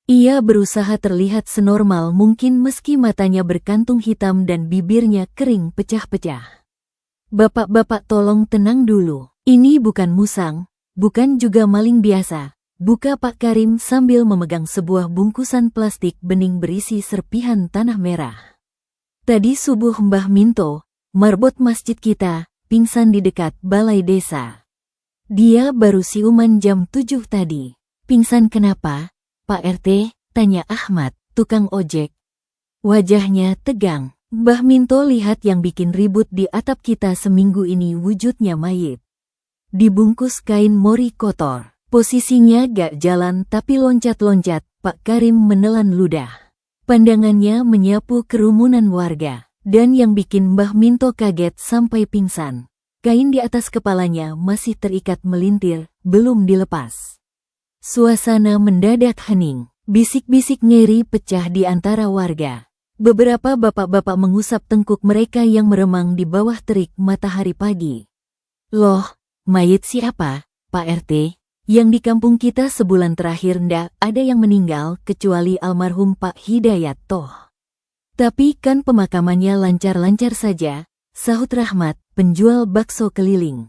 Ia berusaha terlihat senormal mungkin meski matanya berkantung hitam dan bibirnya kering pecah-pecah. "Bapak-bapak tolong tenang dulu. Ini bukan musang, bukan juga maling biasa," buka Pak Karim sambil memegang sebuah bungkusan plastik bening berisi serpihan tanah merah. "Tadi subuh Mbah Minto, marbot masjid kita, pingsan di dekat balai desa. Dia baru siuman jam 7 tadi." "Pingsan kenapa, Pak RT?" tanya Ahmad, tukang ojek. Wajahnya tegang. "Mbah Minto lihat yang bikin ribut di atap kita seminggu ini wujudnya mayit. Dibungkus kain mori kotor. Posisinya gak jalan tapi loncat-loncat." Pak Karim menelan ludah. Pandangannya menyapu kerumunan warga. Dan yang bikin Mbah Minto kaget sampai pingsan, kain di atas kepalanya masih terikat melintir, belum dilepas. Suasana mendadak hening. Bisik-bisik ngeri pecah di antara warga. Beberapa bapak-bapak mengusap tengkuk mereka yang meremang di bawah terik matahari pagi. "Loh, mayit siapa, Pak RT? Yang di kampung kita sebulan terakhir ndak ada yang meninggal kecuali almarhum Pak Hidayat toh." "Tapi kan pemakamannya lancar-lancar saja," sahut Rahmat, penjual bakso keliling.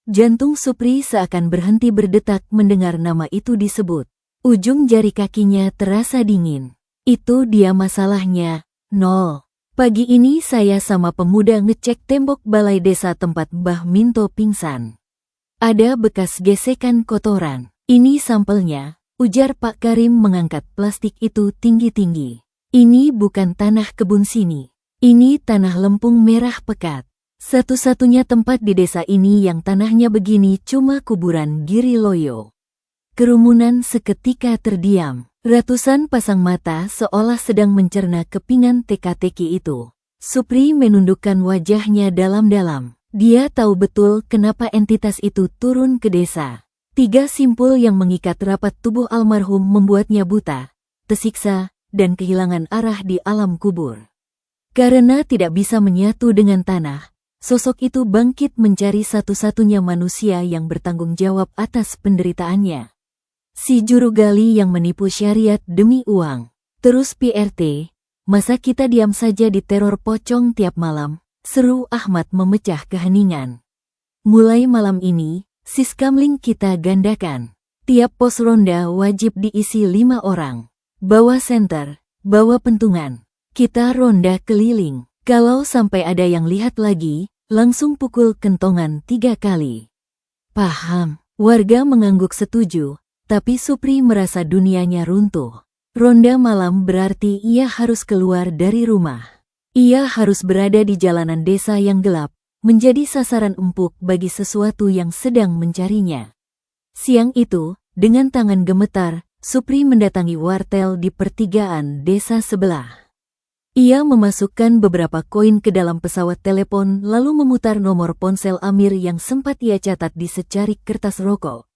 Jantung Supri seakan berhenti berdetak mendengar nama itu disebut. Ujung jari kakinya terasa dingin. "Itu dia masalahnya, nol. Pagi ini saya sama pemuda ngecek tembok balai desa tempat Mbah Minto pingsan. Ada bekas gesekan kotoran. Ini sampelnya," ujar Pak Karim mengangkat plastik itu tinggi-tinggi. "Ini bukan tanah kebun sini. Ini tanah lempung merah pekat. Satu-satunya tempat di desa ini yang tanahnya begini cuma kuburan Giri Loyo." Kerumunan seketika terdiam. Ratusan pasang mata seolah sedang mencerna kepingan teka-teki itu. Supri menundukkan wajahnya dalam-dalam. Dia tahu betul kenapa entitas itu turun ke desa. 3 simpul yang mengikat rapat tubuh almarhum membuatnya buta, tersiksa, dan kehilangan arah di alam kubur. Karena tidak bisa menyatu dengan tanah, sosok itu bangkit mencari satu-satunya manusia yang bertanggung jawab atas penderitaannya. Si juru gali yang menipu syariat demi uang. "Terus PRT, masa kita diam saja di teror pocong tiap malam?" seru Ahmad memecah keheningan. "Mulai malam ini, siskamling kita gandakan. Tiap pos ronda wajib diisi 5 orang. Bawa senter, bawa pentungan. Kita ronda keliling. Kalau sampai ada yang lihat lagi, langsung pukul kentongan 3 kali." "Paham." Warga mengangguk setuju, tapi Supri merasa dunianya runtuh. Ronda malam berarti ia harus keluar dari rumah. Ia harus berada di jalanan desa yang gelap, menjadi sasaran empuk bagi sesuatu yang sedang mencarinya. Siang itu, dengan tangan gemetar, Supri mendatangi wartel di pertigaan desa sebelah. Ia memasukkan beberapa koin ke dalam pesawat telepon lalu memutar nomor ponsel Amir yang sempat ia catat di secarik kertas rokok.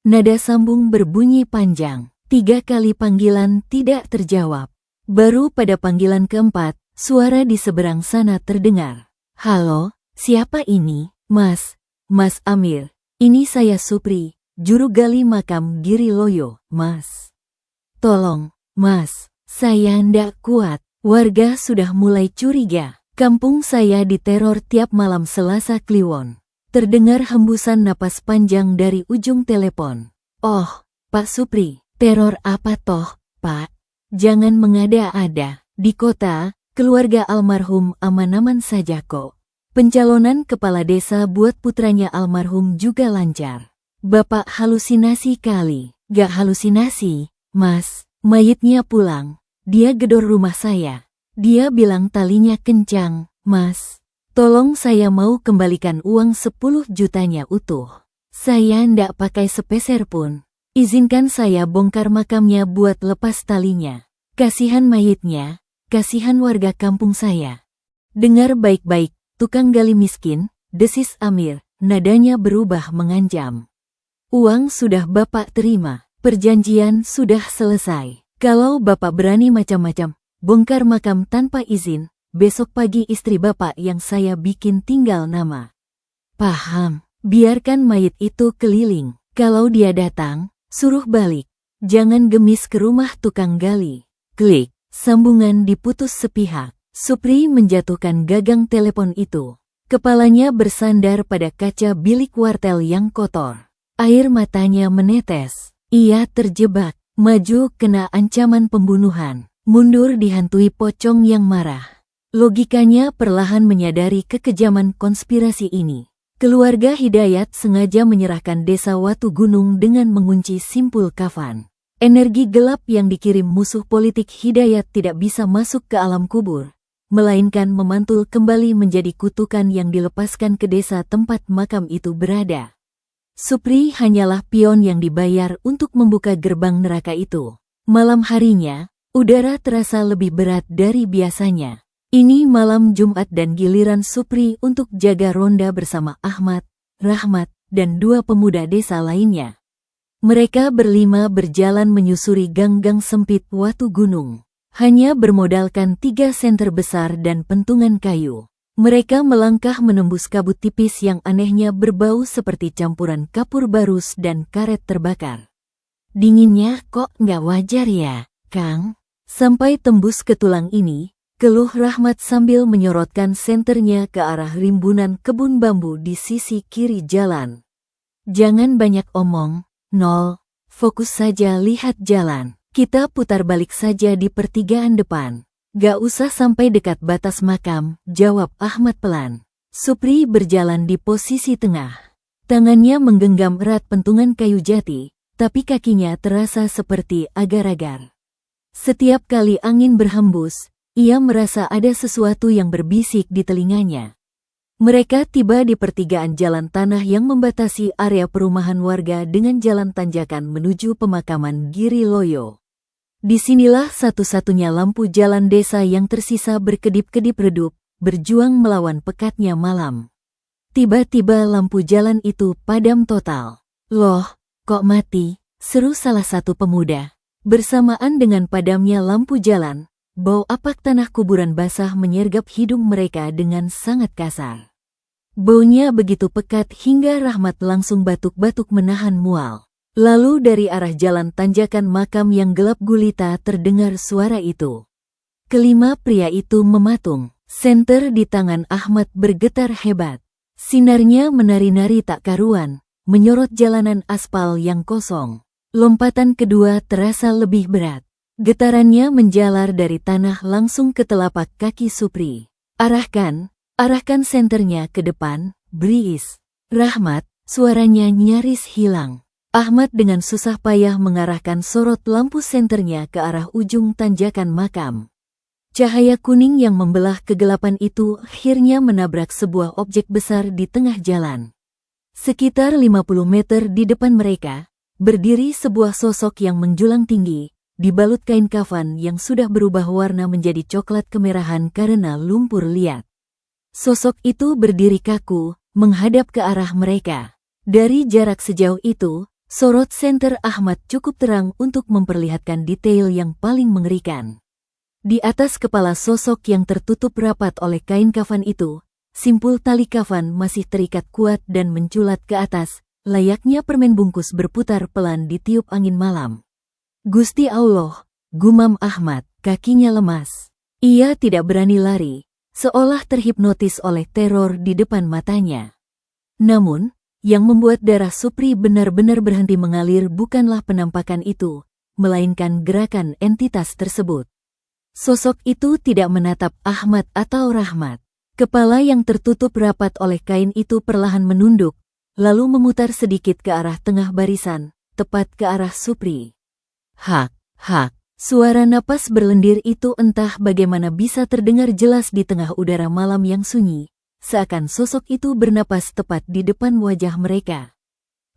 Nada sambung berbunyi panjang. 3 kali panggilan tidak terjawab. Baru pada panggilan keempat, suara di seberang sana terdengar. "Halo, siapa ini?" Mas Amir. "Ini saya Supri, juru gali makam Giri Loyo, Mas. Tolong, Mas, saya ndak kuat. Warga sudah mulai curiga. Kampung saya diteror tiap malam Selasa Kliwon." Terdengar hembusan napas panjang dari ujung telepon. "Oh, Pak Supri, teror apa toh, Pak? Jangan mengada-ada. Di kota, keluarga almarhum aman-aman saja kok. Pencalonan kepala desa buat putranya almarhum juga lancar. Bapak halusinasi kali. Gak halusinasi, Mas. Mayitnya pulang. Dia gedor rumah saya. Dia bilang talinya kencang, Mas. Tolong saya mau kembalikan uang 10 jutanya utuh. Saya ndak pakai sepeser pun. Izinkan saya bongkar makamnya buat lepas talinya. Kasihan mayitnya, kasihan warga kampung saya. Dengar baik-baik, tukang gali miskin, desis Amir, nadanya berubah mengancam. Uang sudah Bapak terima, perjanjian sudah selesai. Kalau Bapak berani macam-macam, bongkar makam tanpa izin, besok pagi istri Bapak yang saya bikin tinggal nama. Paham, biarkan mayit itu keliling. Kalau dia datang, suruh balik. Jangan gemis ke rumah tukang gali. Klik, sambungan diputus sepihak. Supri menjatuhkan gagang telepon itu. Kepalanya bersandar pada kaca bilik wartel yang kotor. Air matanya menetes. Ia terjebak. Maju kena ancaman pembunuhan. Mundur dihantui pocong yang marah. Logikanya perlahan menyadari kekejaman konspirasi ini. Keluarga Hidayat sengaja menyerahkan desa Watu Gunung dengan mengunci simpul kafan. Energi gelap yang dikirim musuh politik Hidayat tidak bisa masuk ke alam kubur, melainkan memantul kembali menjadi kutukan yang dilepaskan ke desa tempat makam itu berada. Supri hanyalah pion yang dibayar untuk membuka gerbang neraka itu. Malam harinya, udara terasa lebih berat dari biasanya. Ini malam Jumat dan giliran Supri untuk jaga ronda bersama Ahmad, Rahmat, dan 2 pemuda desa lainnya. Mereka berlima berjalan menyusuri gang-gang sempit Watu Gunung. Hanya bermodalkan 3 senter besar dan pentungan kayu. Mereka melangkah menembus kabut tipis yang anehnya berbau seperti campuran kapur barus dan karet terbakar. Dinginnya kok nggak wajar ya, Kang? Sampai tembus ke tulang ini, keluh Rahmat sambil menyorotkan senternya ke arah rimbunan kebun bambu di sisi kiri jalan. Jangan banyak omong, Nol. Fokus saja lihat jalan. Kita putar balik saja di pertigaan depan. Gak usah sampai dekat batas makam, jawab Ahmad pelan. Supri berjalan di posisi tengah. Tangannya menggenggam erat pentungan kayu jati, tapi kakinya terasa seperti agar-agar. Setiap kali angin berhembus, ia merasa ada sesuatu yang berbisik di telinganya. Mereka tiba di pertigaan jalan tanah yang membatasi area perumahan warga dengan jalan tanjakan menuju pemakaman Giri Loyo. Disinilah satu-satunya lampu jalan desa yang tersisa berkedip-kedip redup, berjuang melawan pekatnya malam. Tiba-tiba lampu jalan itu padam total. Loh, kok mati? Seru salah satu pemuda. Bersamaan dengan padamnya lampu jalan, bau apak tanah kuburan basah menyergap hidung mereka dengan sangat kasar. Baunya begitu pekat hingga Rahmat langsung batuk-batuk menahan mual. Lalu dari arah jalan tanjakan makam yang gelap gulita terdengar suara itu. Kelima pria itu mematung. Senter di tangan Ahmad bergetar hebat. Sinarnya menari-nari tak karuan, menyorot jalanan aspal yang kosong. Lompatan kedua terasa lebih berat. Getarannya menjalar dari tanah langsung ke telapak kaki Supri. Arahkan senternya ke depan, Briis. Rahmat, suaranya nyaris hilang. Ahmad dengan susah payah mengarahkan sorot lampu senternya ke arah ujung tanjakan makam. Cahaya kuning yang membelah kegelapan itu akhirnya menabrak sebuah objek besar di tengah jalan. Sekitar 50 meter di depan mereka, berdiri sebuah sosok yang menjulang tinggi, dibalut kain kafan yang sudah berubah warna menjadi coklat kemerahan karena lumpur liat. Sosok itu berdiri kaku, menghadap ke arah mereka. Dari jarak sejauh itu, sorot senter Ahmad cukup terang untuk memperlihatkan detail yang paling mengerikan. Di atas kepala sosok yang tertutup rapat oleh kain kafan itu, simpul tali kafan masih terikat kuat dan menculat ke atas, layaknya permen bungkus berputar pelan ditiup angin malam. Gusti Allah, gumam Ahmad, kakinya lemas. Ia tidak berani lari, seolah terhipnotis oleh teror di depan matanya. Namun, yang membuat darah Supri benar-benar berhenti mengalir bukanlah penampakan itu, melainkan gerakan entitas tersebut. Sosok itu tidak menatap Ahmad atau Rahmat. Kepala yang tertutup rapat oleh kain itu perlahan menunduk, lalu memutar sedikit ke arah tengah barisan, tepat ke arah Supri. Hak, hak. Suara napas berlendir itu entah bagaimana bisa terdengar jelas di tengah udara malam yang sunyi, seakan sosok itu bernapas tepat di depan wajah mereka.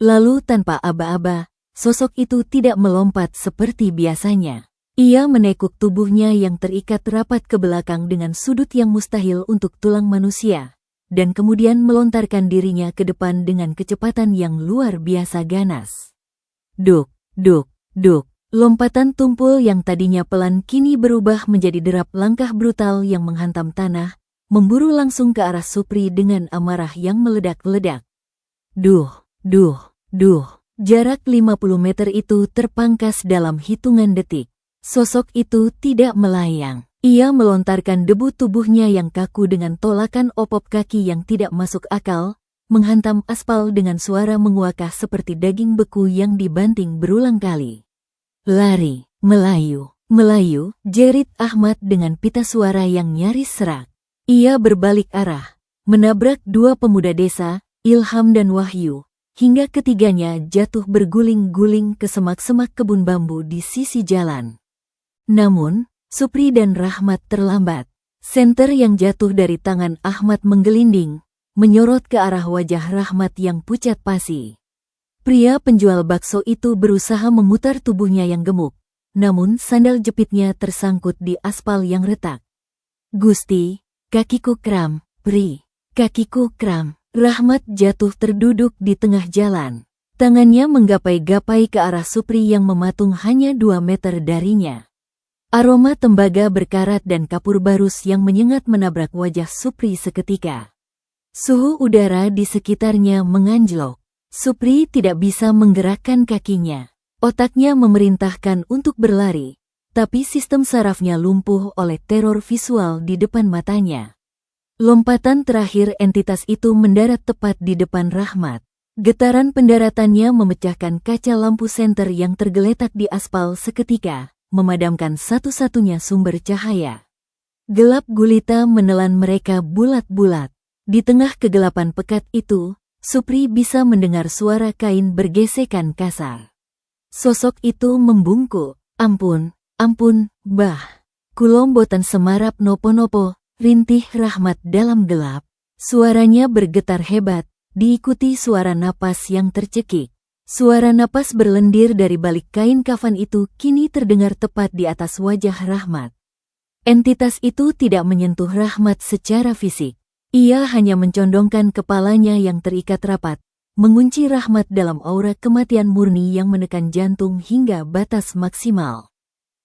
Lalu tanpa aba-aba, sosok itu tidak melompat seperti biasanya. Ia menekuk tubuhnya yang terikat rapat ke belakang dengan sudut yang mustahil untuk tulang manusia, dan kemudian melontarkan dirinya ke depan dengan kecepatan yang luar biasa ganas. Duk, duk, duk. Lompatan tumpul yang tadinya pelan kini berubah menjadi derap langkah brutal yang menghantam tanah, memburu langsung ke arah Supri dengan amarah yang meledak-ledak. Duh, duh, duh. Jarak 50 meter itu terpangkas dalam hitungan detik. Sosok itu tidak melayang. Ia melontarkan debu tubuhnya yang kaku dengan tolakan opop kaki yang tidak masuk akal, menghantam aspal dengan suara menguakah seperti daging beku yang dibanting berulang kali. Lari, Melayu, Melayu, jerit Ahmad dengan pita suara yang nyaris serak. Ia berbalik arah, menabrak dua pemuda desa, Ilham dan Wahyu, hingga ketiganya jatuh berguling-guling ke semak-semak kebun bambu di sisi jalan. Namun, Supri dan Rahmat terlambat. Senter yang jatuh dari tangan Ahmad menggelinding, menyorot ke arah wajah Rahmat yang pucat pasi. Pria penjual bakso itu berusaha memutar tubuhnya yang gemuk, namun sandal jepitnya tersangkut di aspal yang retak. Gusti, kakiku kram, Pri, kakiku kram. Rahmat jatuh terduduk di tengah jalan. Tangannya menggapai-gapai ke arah Supri yang mematung hanya 2 meter darinya. Aroma tembaga berkarat dan kapur barus yang menyengat menabrak wajah Supri seketika. Suhu udara di sekitarnya menganjlok. Supri tidak bisa menggerakkan kakinya. Otaknya memerintahkan untuk berlari, tapi sistem sarafnya lumpuh oleh teror visual di depan matanya. Lompatan terakhir entitas itu mendarat tepat di depan Rahmat. Getaran pendaratannya memecahkan kaca lampu senter yang tergeletak di aspal seketika, memadamkan satu-satunya sumber cahaya. Gelap gulita menelan mereka bulat-bulat. Di tengah kegelapan pekat itu, Supri bisa mendengar suara kain bergesekan kasar. Sosok itu membungkuk, "Ampun, ampun, bah. Kulombotan semarap nopo-nopo," rintih Rahmat dalam gelap. Suaranya bergetar hebat, diikuti suara napas yang tercekik. Suara napas berlendir dari balik kain kafan itu kini terdengar tepat di atas wajah Rahmat. Entitas itu tidak menyentuh Rahmat secara fisik. Ia hanya mencondongkan kepalanya yang terikat rapat, mengunci Rahmat dalam aura kematian murni yang menekan jantung hingga batas maksimal.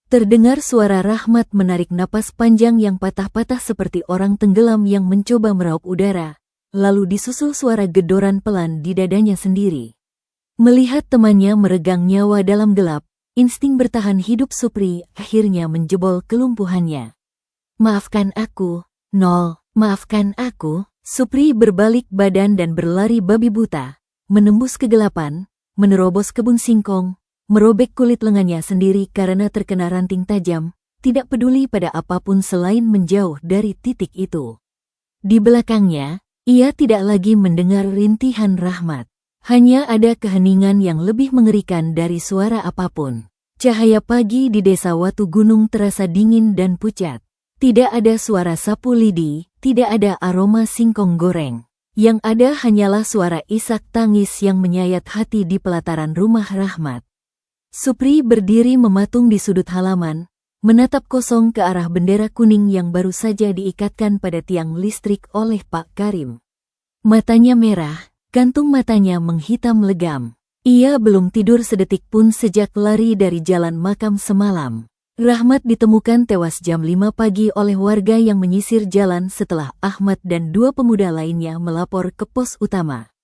Terdengar suara Rahmat menarik napas panjang yang patah-patah seperti orang tenggelam yang mencoba meraup udara, lalu disusul suara gedoran pelan di dadanya sendiri. Melihat temannya meregang nyawa dalam gelap, insting bertahan hidup Supri akhirnya menjebol kelumpuhannya. "Maafkan aku, Nol. Maafkan aku." Supri berbalik badan dan berlari babi buta, menembus kegelapan, menerobos kebun singkong, merobek kulit lengannya sendiri karena terkena ranting tajam, tidak peduli pada apapun selain menjauh dari titik itu. Di belakangnya, ia tidak lagi mendengar rintihan Rahmat. Hanya ada keheningan yang lebih mengerikan dari suara apapun. Cahaya pagi di desa Watu Gunung terasa dingin dan pucat. Tidak ada suara sapu lidi, tidak ada aroma singkong goreng. Yang ada hanyalah suara isak tangis yang menyayat hati di pelataran rumah Rahmat. Supri berdiri mematung di sudut halaman, menatap kosong ke arah bendera kuning yang baru saja diikatkan pada tiang listrik oleh Pak Karim. Matanya merah, kantung matanya menghitam legam. Ia belum tidur sedetik pun sejak lari dari jalan makam semalam. Rahmat ditemukan tewas jam 5 pagi oleh warga yang menyisir jalan setelah Ahmad dan 2 pemuda lainnya melapor ke pos utama.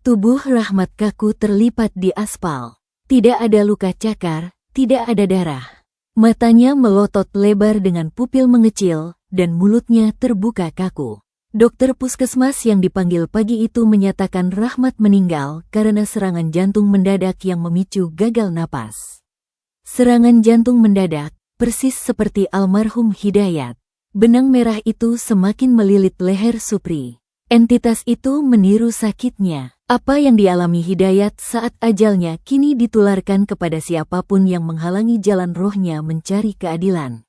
Tubuh Rahmat kaku terlipat di aspal. Tidak ada luka cakar, tidak ada darah. Matanya melotot lebar dengan pupil mengecil, dan mulutnya terbuka kaku. Dokter puskesmas yang dipanggil pagi itu menyatakan Rahmat meninggal karena serangan jantung mendadak yang memicu gagal napas. Serangan jantung mendadak, persis seperti almarhum Hidayat. Benang merah itu semakin melilit leher Supri. Entitas itu meniru sakitnya. Apa yang dialami Hidayat saat ajalnya kini ditularkan kepada siapapun yang menghalangi jalan rohnya mencari keadilan.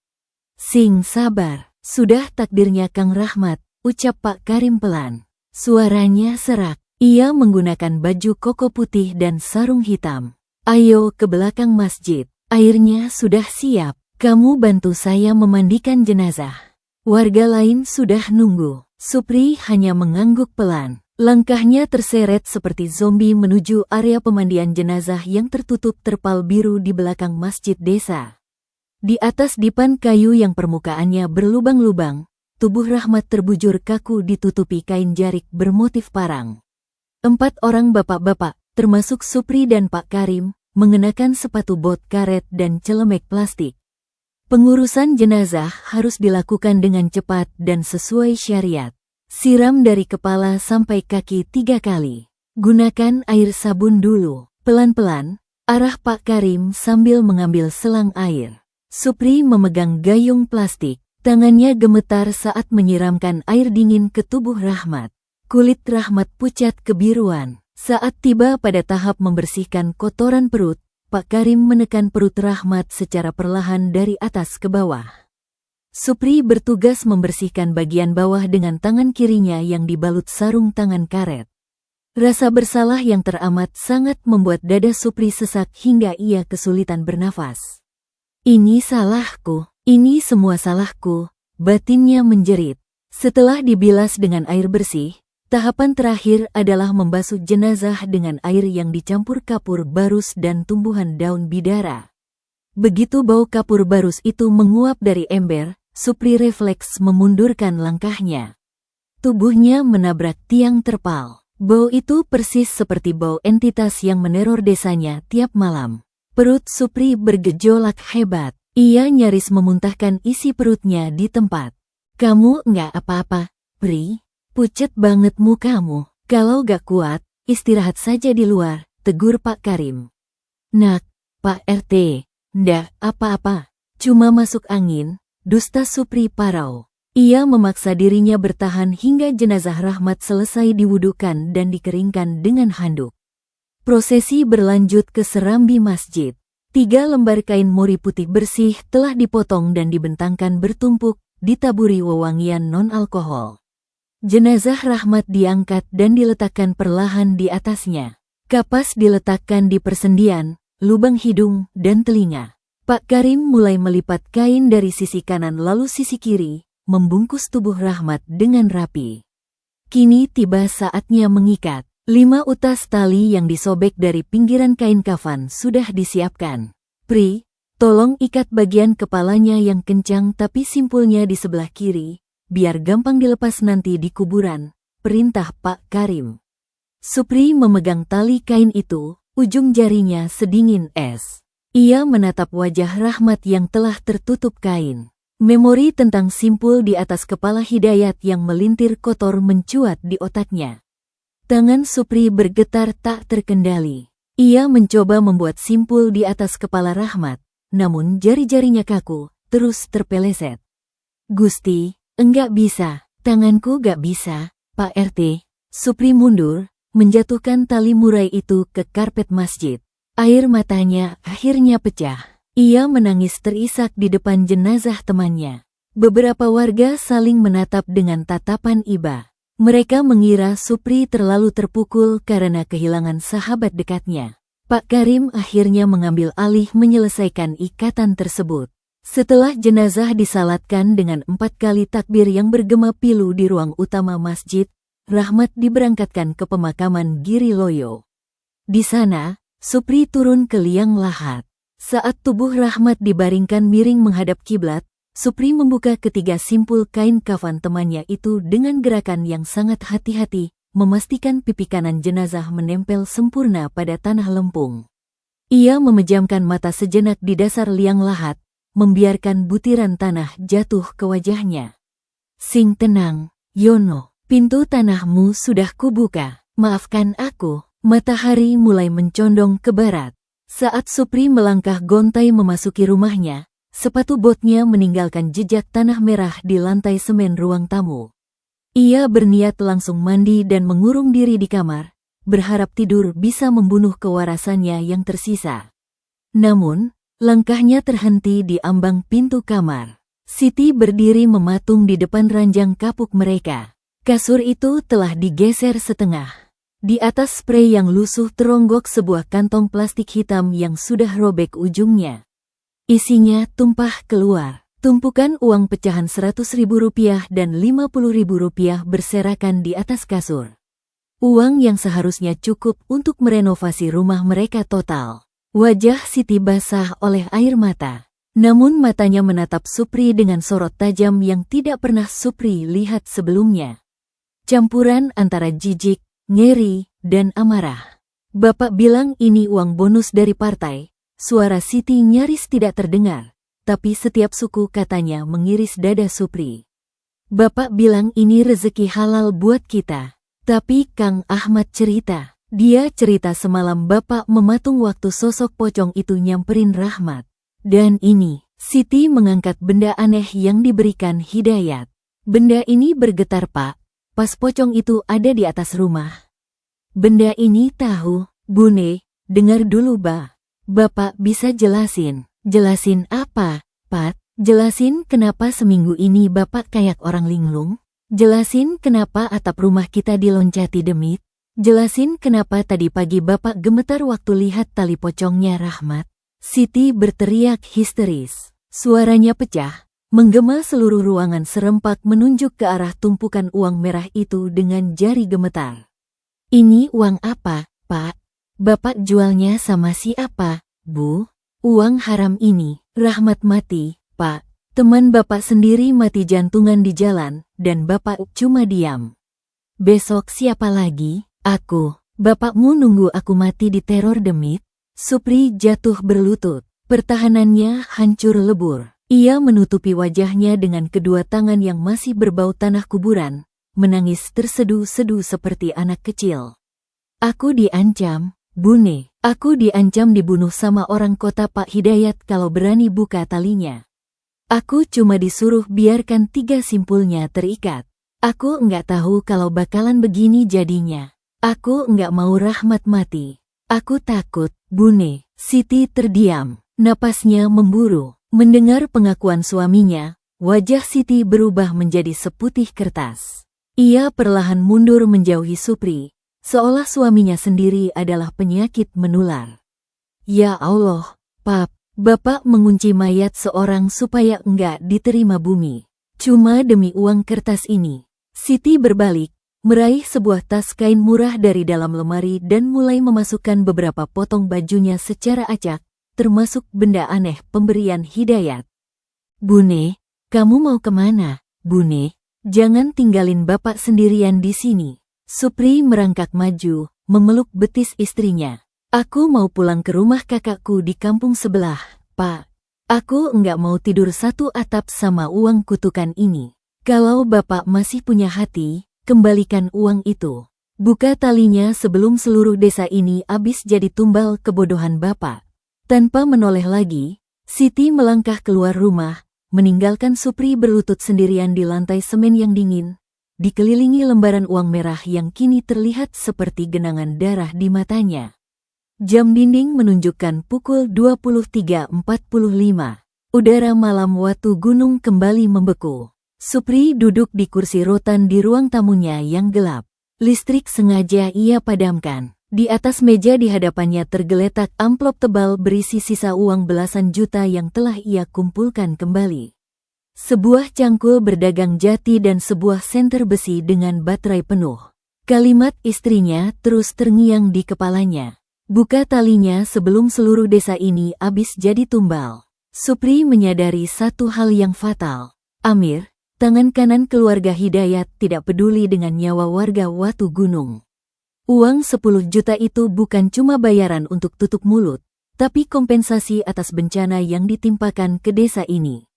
Sing sabar, sudah takdirnya Kang Rahmat, ucap Pak Karim pelan. Suaranya serak. Ia menggunakan baju koko putih dan sarung hitam. Ayo ke belakang masjid, airnya sudah siap. Kamu bantu saya memandikan jenazah. Warga lain sudah nunggu. Supri hanya mengangguk pelan. Langkahnya terseret seperti zombie menuju area pemandian jenazah yang tertutup terpal biru di belakang masjid desa. Di atas dipan kayu yang permukaannya berlubang-lubang, tubuh Rahmat terbujur kaku ditutupi kain jarik bermotif parang. 4 orang bapak-bapak, termasuk Supri dan Pak Karim, mengenakan sepatu bot karet dan celemek plastik. Pengurusan jenazah harus dilakukan dengan cepat dan sesuai syariat. Siram dari kepala sampai kaki 3 kali. Gunakan air sabun dulu. Pelan-pelan, arah Pak Karim sambil mengambil selang air. Supri memegang gayung plastik. Tangannya gemetar saat menyiramkan air dingin ke tubuh Rahmat. Kulit Rahmat pucat kebiruan. Saat tiba pada tahap membersihkan kotoran perut, Pak Karim menekan perut Rahmat secara perlahan dari atas ke bawah. Supri bertugas membersihkan bagian bawah dengan tangan kirinya yang dibalut sarung tangan karet. Rasa bersalah yang teramat sangat membuat dada Supri sesak hingga ia kesulitan bernafas. Ini salahku, ini semua salahku, batinnya menjerit. Setelah dibilas dengan air bersih, tahapan terakhir adalah membasuh jenazah dengan air yang dicampur kapur barus dan tumbuhan daun bidara. Begitu bau kapur barus itu menguap dari ember, Supri refleks memundurkan langkahnya. Tubuhnya menabrak tiang terpal. Bau itu persis seperti bau entitas yang meneror desanya tiap malam. Perut Supri bergejolak hebat. Ia nyaris memuntahkan isi perutnya di tempat. Kamu nggak apa-apa, Pri? Pucet banget mukamu. Kalau gak kuat, istirahat saja di luar, tegur Pak Karim. Nak, Pak RT, ndak apa-apa. Cuma masuk angin, dusta Supri parau. Ia memaksa dirinya bertahan hingga jenazah Rahmat selesai diwudukan dan dikeringkan dengan handuk. Prosesi berlanjut ke serambi masjid. 3 lembar kain mori putih bersih telah dipotong dan dibentangkan bertumpuk, ditaburi wewangian non-alkohol. Jenazah Rahmat diangkat dan diletakkan perlahan di atasnya. Kapas diletakkan di persendian, lubang hidung, dan telinga. Pak Karim mulai melipat kain dari sisi kanan lalu sisi kiri, membungkus tubuh Rahmat dengan rapi. Kini tiba saatnya mengikat. 5 utas tali yang disobek dari pinggiran kain kafan sudah disiapkan. Pri, tolong ikat bagian kepalanya yang kencang tapi simpulnya di sebelah kiri, biar gampang dilepas nanti di kuburan, perintah Pak Karim. Supri memegang tali kain itu, ujung jarinya sedingin es. Ia menatap wajah Rahmat yang telah tertutup kain. Memori tentang simpul di atas kepala Hidayat yang melintir kotor mencuat di otaknya. Tangan Supri bergetar tak terkendali. Ia mencoba membuat simpul di atas kepala Rahmat, namun jari-jarinya kaku, terus terpeleset. Gusti, enggak bisa, tanganku gak bisa, Pak RT. Supri mundur, menjatuhkan tali murai itu ke karpet masjid. Air matanya akhirnya pecah. Ia menangis terisak di depan jenazah temannya. Beberapa warga saling menatap dengan tatapan iba. Mereka mengira Supri terlalu terpukul karena kehilangan sahabat dekatnya. Pak Karim akhirnya mengambil alih menyelesaikan ikatan tersebut. Setelah jenazah disalatkan dengan 4 kali takbir yang bergema pilu di ruang utama masjid, Rahmat diberangkatkan ke pemakaman Giri Loyo. Di sana, Supri turun ke liang lahat. Saat tubuh Rahmat dibaringkan miring menghadap kiblat, Supri membuka ketiga simpul kain kafan temannya itu dengan gerakan yang sangat hati-hati, memastikan pipi kanan jenazah menempel sempurna pada tanah lempung. Ia memejamkan mata sejenak di dasar liang lahat, membiarkan butiran tanah jatuh ke wajahnya. Sing tenang, Yono, pintu tanahmu sudah kubuka, maafkan aku. Matahari mulai mencondong ke barat. Saat Supri melangkah gontai memasuki rumahnya, sepatu botnya meninggalkan jejak tanah merah di lantai semen ruang tamu. Ia berniat langsung mandi dan mengurung diri di kamar, berharap tidur bisa membunuh kewarasannya yang tersisa. Namun, langkahnya terhenti di ambang pintu kamar. Siti berdiri mematung di depan ranjang kapuk mereka. Kasur itu telah digeser setengah. Di atas sprei yang lusuh teronggok sebuah kantong plastik hitam yang sudah robek ujungnya. Isinya tumpah keluar. Tumpukan uang pecahan Rp100.000 dan Rp50.000 berserakan di atas kasur. Uang yang seharusnya cukup untuk merenovasi rumah mereka total. Wajah Siti basah oleh air mata. Namun matanya menatap Supri dengan sorot tajam yang tidak pernah Supri lihat sebelumnya. Campuran antara jijik, ngeri, dan amarah. Bapak bilang ini uang bonus dari partai. Suara Siti nyaris tidak terdengar. Tapi setiap suku katanya mengiris dada Supri. Bapak bilang ini rezeki halal buat kita. Tapi Kang Ahmad cerita. Dia cerita semalam bapak mematung waktu sosok pocong itu nyamperin Rahmat. Dan ini, Siti mengangkat benda aneh yang diberikan Hidayat. Benda ini bergetar pak, pas pocong itu ada di atas rumah. Benda ini tahu, Bune, dengar dulu Bapak bisa jelasin. Jelasin apa, Pat? Jelasin kenapa seminggu ini Bapak kayak orang linglung? Jelasin kenapa atap rumah kita diloncati demit? Jelasin kenapa tadi pagi Bapak gemetar waktu lihat tali pocongnya Rahmat? Siti berteriak histeris. Suaranya pecah, menggema seluruh ruangan serempak menunjuk ke arah tumpukan uang merah itu dengan jari gemetar. Ini uang apa, Pak? Bapak jualnya sama siapa, Bu? Uang haram ini, Rahmat mati, Pak. Teman Bapak sendiri mati jantungan di jalan, dan Bapak cuma diam. Besok siapa lagi? Aku. Bapakmu nunggu aku mati di teror demit? Supri jatuh berlutut. Pertahanannya hancur lebur. Ia menutupi wajahnya dengan kedua tangan yang masih berbau tanah kuburan, menangis terseduh-seduh seperti anak kecil. Aku diancam, Bune. Aku diancam dibunuh sama orang kota Pak Hidayat kalau berani buka talinya. Aku cuma disuruh biarkan 3 simpulnya terikat. Aku enggak tahu kalau bakalan begini jadinya. Aku enggak mau Rahmat mati. Aku takut, Bune. Siti terdiam, napasnya memburu. Mendengar pengakuan suaminya, wajah Siti berubah menjadi seputih kertas. Ia perlahan mundur menjauhi Supri. Seolah suaminya sendiri adalah penyakit menular. Ya Allah, Pap, Bapak mengunci mayat seorang supaya enggak diterima bumi. Cuma demi uang kertas ini. Siti berbalik, meraih sebuah tas kain murah dari dalam lemari dan mulai memasukkan beberapa potong bajunya secara acak, termasuk benda aneh pemberian Hidayat. Bune, kamu mau kemana, Bune? Jangan tinggalin Bapak sendirian di sini. Supri merangkak maju, memeluk betis istrinya. Aku mau pulang ke rumah kakakku di kampung sebelah, Pak. Aku enggak mau tidur satu atap sama uang kutukan ini. Kalau Bapak masih punya hati, kembalikan uang itu. Buka talinya sebelum seluruh desa ini habis jadi tumbal kebodohan Bapak. Tanpa menoleh lagi, Siti melangkah keluar rumah, meninggalkan Supri berlutut sendirian di lantai semen yang dingin. Dikelilingi lembaran uang merah yang kini terlihat seperti genangan darah di matanya. Jam dinding menunjukkan pukul 23.45. Udara malam Watu Gunung kembali membeku. Supri duduk di kursi rotan di ruang tamunya yang gelap. Listrik sengaja ia padamkan. Di atas meja di hadapannya tergeletak amplop tebal berisi sisa uang belasan juta yang telah ia kumpulkan kembali. Sebuah cangkul berdagang jati dan sebuah senter besi dengan baterai penuh. Kalimat istrinya terus terngiang di kepalanya. Buka talinya sebelum seluruh desa ini habis jadi tumbal. Supri menyadari satu hal yang fatal. Amir, tangan kanan keluarga Hidayat tidak peduli dengan nyawa warga Watu Gunung. Uang 10 juta itu bukan cuma bayaran untuk tutup mulut, tapi kompensasi atas bencana yang ditimpakan ke desa ini.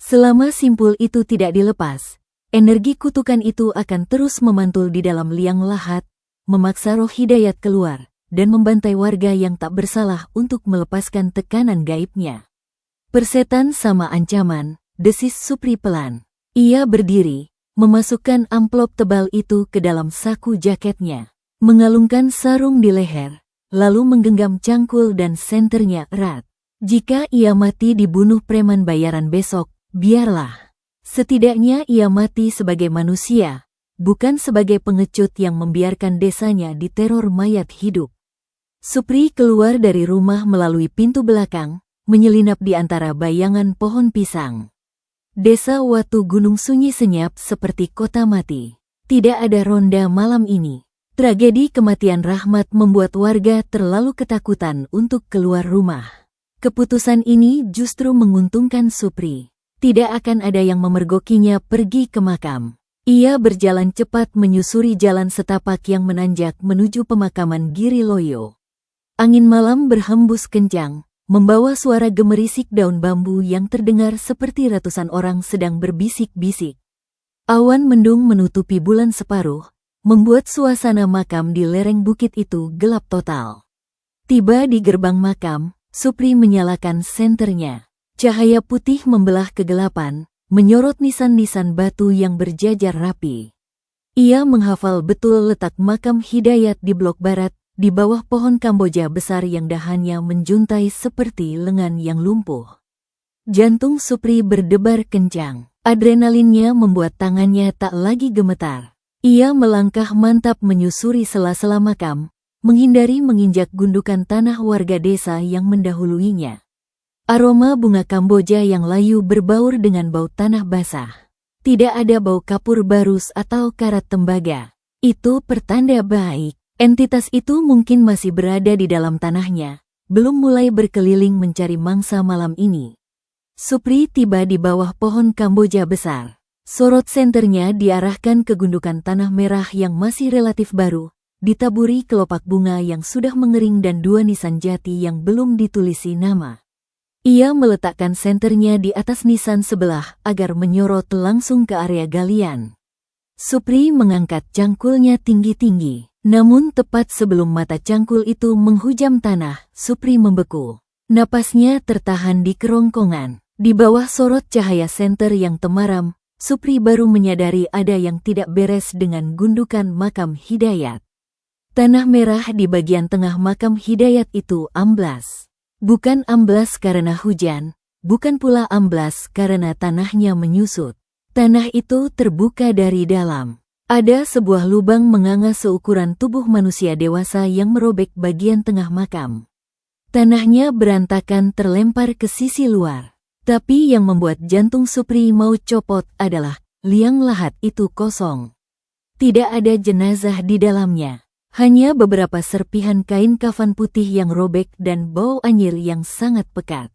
Selama simpul itu tidak dilepas, energi kutukan itu akan terus memantul di dalam liang lahat, memaksa roh Hidayat keluar, dan membantai warga yang tak bersalah untuk melepaskan tekanan gaibnya. Persetan sama ancaman, desis Supri pelan. Ia berdiri, memasukkan amplop tebal itu ke dalam saku jaketnya, mengalungkan sarung di leher, lalu menggenggam cangkul dan senternya erat. Jika ia mati dibunuh preman bayaran besok, biarlah. Setidaknya ia mati sebagai manusia, bukan sebagai pengecut yang membiarkan desanya diteror mayat hidup. Supri keluar dari rumah melalui pintu belakang, menyelinap di antara bayangan pohon pisang. Desa Watu Gunung sunyi senyap seperti kota mati. Tidak ada ronda malam ini. Tragedi kematian Rahmat membuat warga terlalu ketakutan untuk keluar rumah. Keputusan ini justru menguntungkan Supri. Tidak akan ada yang memergokinya pergi ke makam. Ia berjalan cepat menyusuri jalan setapak yang menanjak menuju pemakaman Giri Loyo. Angin malam berhembus kencang, membawa suara gemerisik daun bambu yang terdengar seperti ratusan orang sedang berbisik-bisik. Awan mendung menutupi bulan separuh, membuat suasana makam di lereng bukit itu gelap total. Tiba di gerbang makam, Supri menyalakan senternya. Cahaya putih membelah kegelapan, menyorot nisan-nisan batu yang berjajar rapi. Ia menghafal betul letak makam Hidayat di blok barat, di bawah pohon Kamboja besar yang dahannya menjuntai seperti lengan yang lumpuh. Jantung Supri berdebar kencang. Adrenalinnya membuat tangannya tak lagi gemetar. Ia melangkah mantap menyusuri sela-sela makam, menghindari menginjak gundukan tanah warga desa yang mendahuluinya. Aroma bunga Kamboja yang layu berbaur dengan bau tanah basah. Tidak ada bau kapur barus atau karat tembaga. Itu pertanda baik. Entitas itu mungkin masih berada di dalam tanahnya, belum mulai berkeliling mencari mangsa malam ini. Supri tiba di bawah pohon Kamboja besar. Sorot senternya diarahkan ke gundukan tanah merah yang masih relatif baru, ditaburi kelopak bunga yang sudah mengering dan dua nisan jati yang belum ditulisi nama. Ia meletakkan senternya di atas nisan sebelah agar menyorot langsung ke area galian. Supri mengangkat cangkulnya tinggi-tinggi. Namun tepat sebelum mata cangkul itu menghujam tanah, Supri membeku. Napasnya tertahan di kerongkongan. Di bawah sorot cahaya senter yang temaram, Supri baru menyadari ada yang tidak beres dengan gundukan makam Hidayat. Tanah merah di bagian tengah makam Hidayat itu amblas. Bukan amblas karena hujan, bukan pula amblas karena tanahnya menyusut. Tanah itu terbuka dari dalam. Ada sebuah lubang menganga seukuran tubuh manusia dewasa yang merobek bagian tengah makam. Tanahnya berantakan terlempar ke sisi luar. Tapi yang membuat jantung Supri mau copot adalah liang lahat itu kosong. Tidak ada jenazah di dalamnya. Hanya beberapa serpihan kain kafan putih yang robek dan bau anyir yang sangat pekat.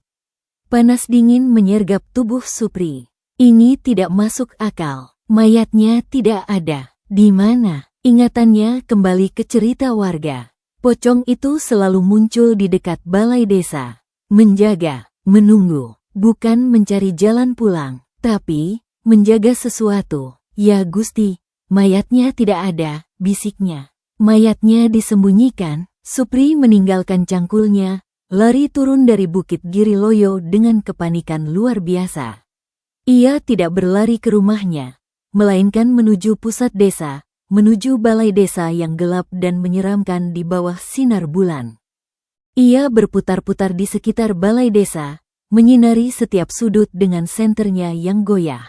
Panas dingin menyergap tubuh Supri. Ini tidak masuk akal. Mayatnya tidak ada. Di mana? Ingatannya kembali ke cerita warga. Pocong itu selalu muncul di dekat balai desa. Menjaga, menunggu, bukan mencari jalan pulang, tapi menjaga sesuatu. Ya Gusti, mayatnya tidak ada, bisiknya. Mayatnya disembunyikan. Supri meninggalkan cangkulnya, lari turun dari Bukit Giri Loyo dengan kepanikan luar biasa. Ia tidak berlari ke rumahnya, melainkan menuju pusat desa, menuju balai desa yang gelap dan menyeramkan di bawah sinar bulan. Ia berputar-putar di sekitar balai desa, menyinari setiap sudut dengan senternya yang goyah.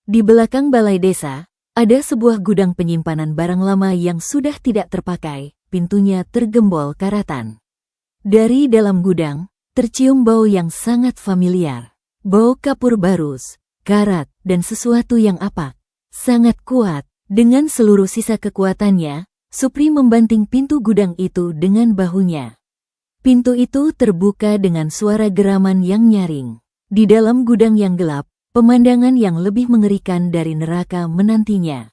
Di belakang balai desa, ada sebuah gudang penyimpanan barang lama yang sudah tidak terpakai, pintunya tergembol karatan. Dari dalam gudang, tercium bau yang sangat familiar. Bau kapur barus, karat, dan sesuatu yang apak. Sangat kuat. Dengan seluruh sisa kekuatannya, Supri membanting pintu gudang itu dengan bahunya. Pintu itu terbuka dengan suara geraman yang nyaring. Di dalam gudang yang gelap, pemandangan yang lebih mengerikan dari neraka menantinya.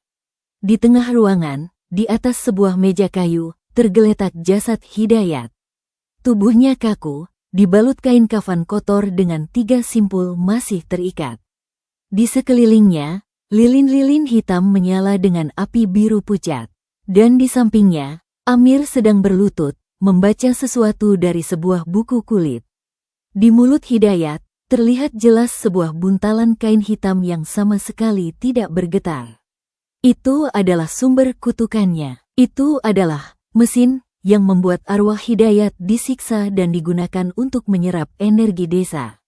Di tengah ruangan, di atas sebuah meja kayu, tergeletak jasad Hidayat. Tubuhnya kaku, dibalut kain kafan kotor dengan 3 simpul masih terikat. Di sekelilingnya, lilin-lilin hitam menyala dengan api biru pucat. Dan di sampingnya, Amir sedang berlutut, membaca sesuatu dari sebuah buku kulit. Di mulut Hidayat, terlihat jelas sebuah buntalan kain hitam yang sama sekali tidak bergetar. Itu adalah sumber kutukannya. Itu adalah mesin yang membuat arwah Hidayat disiksa dan digunakan untuk menyerap energi desa.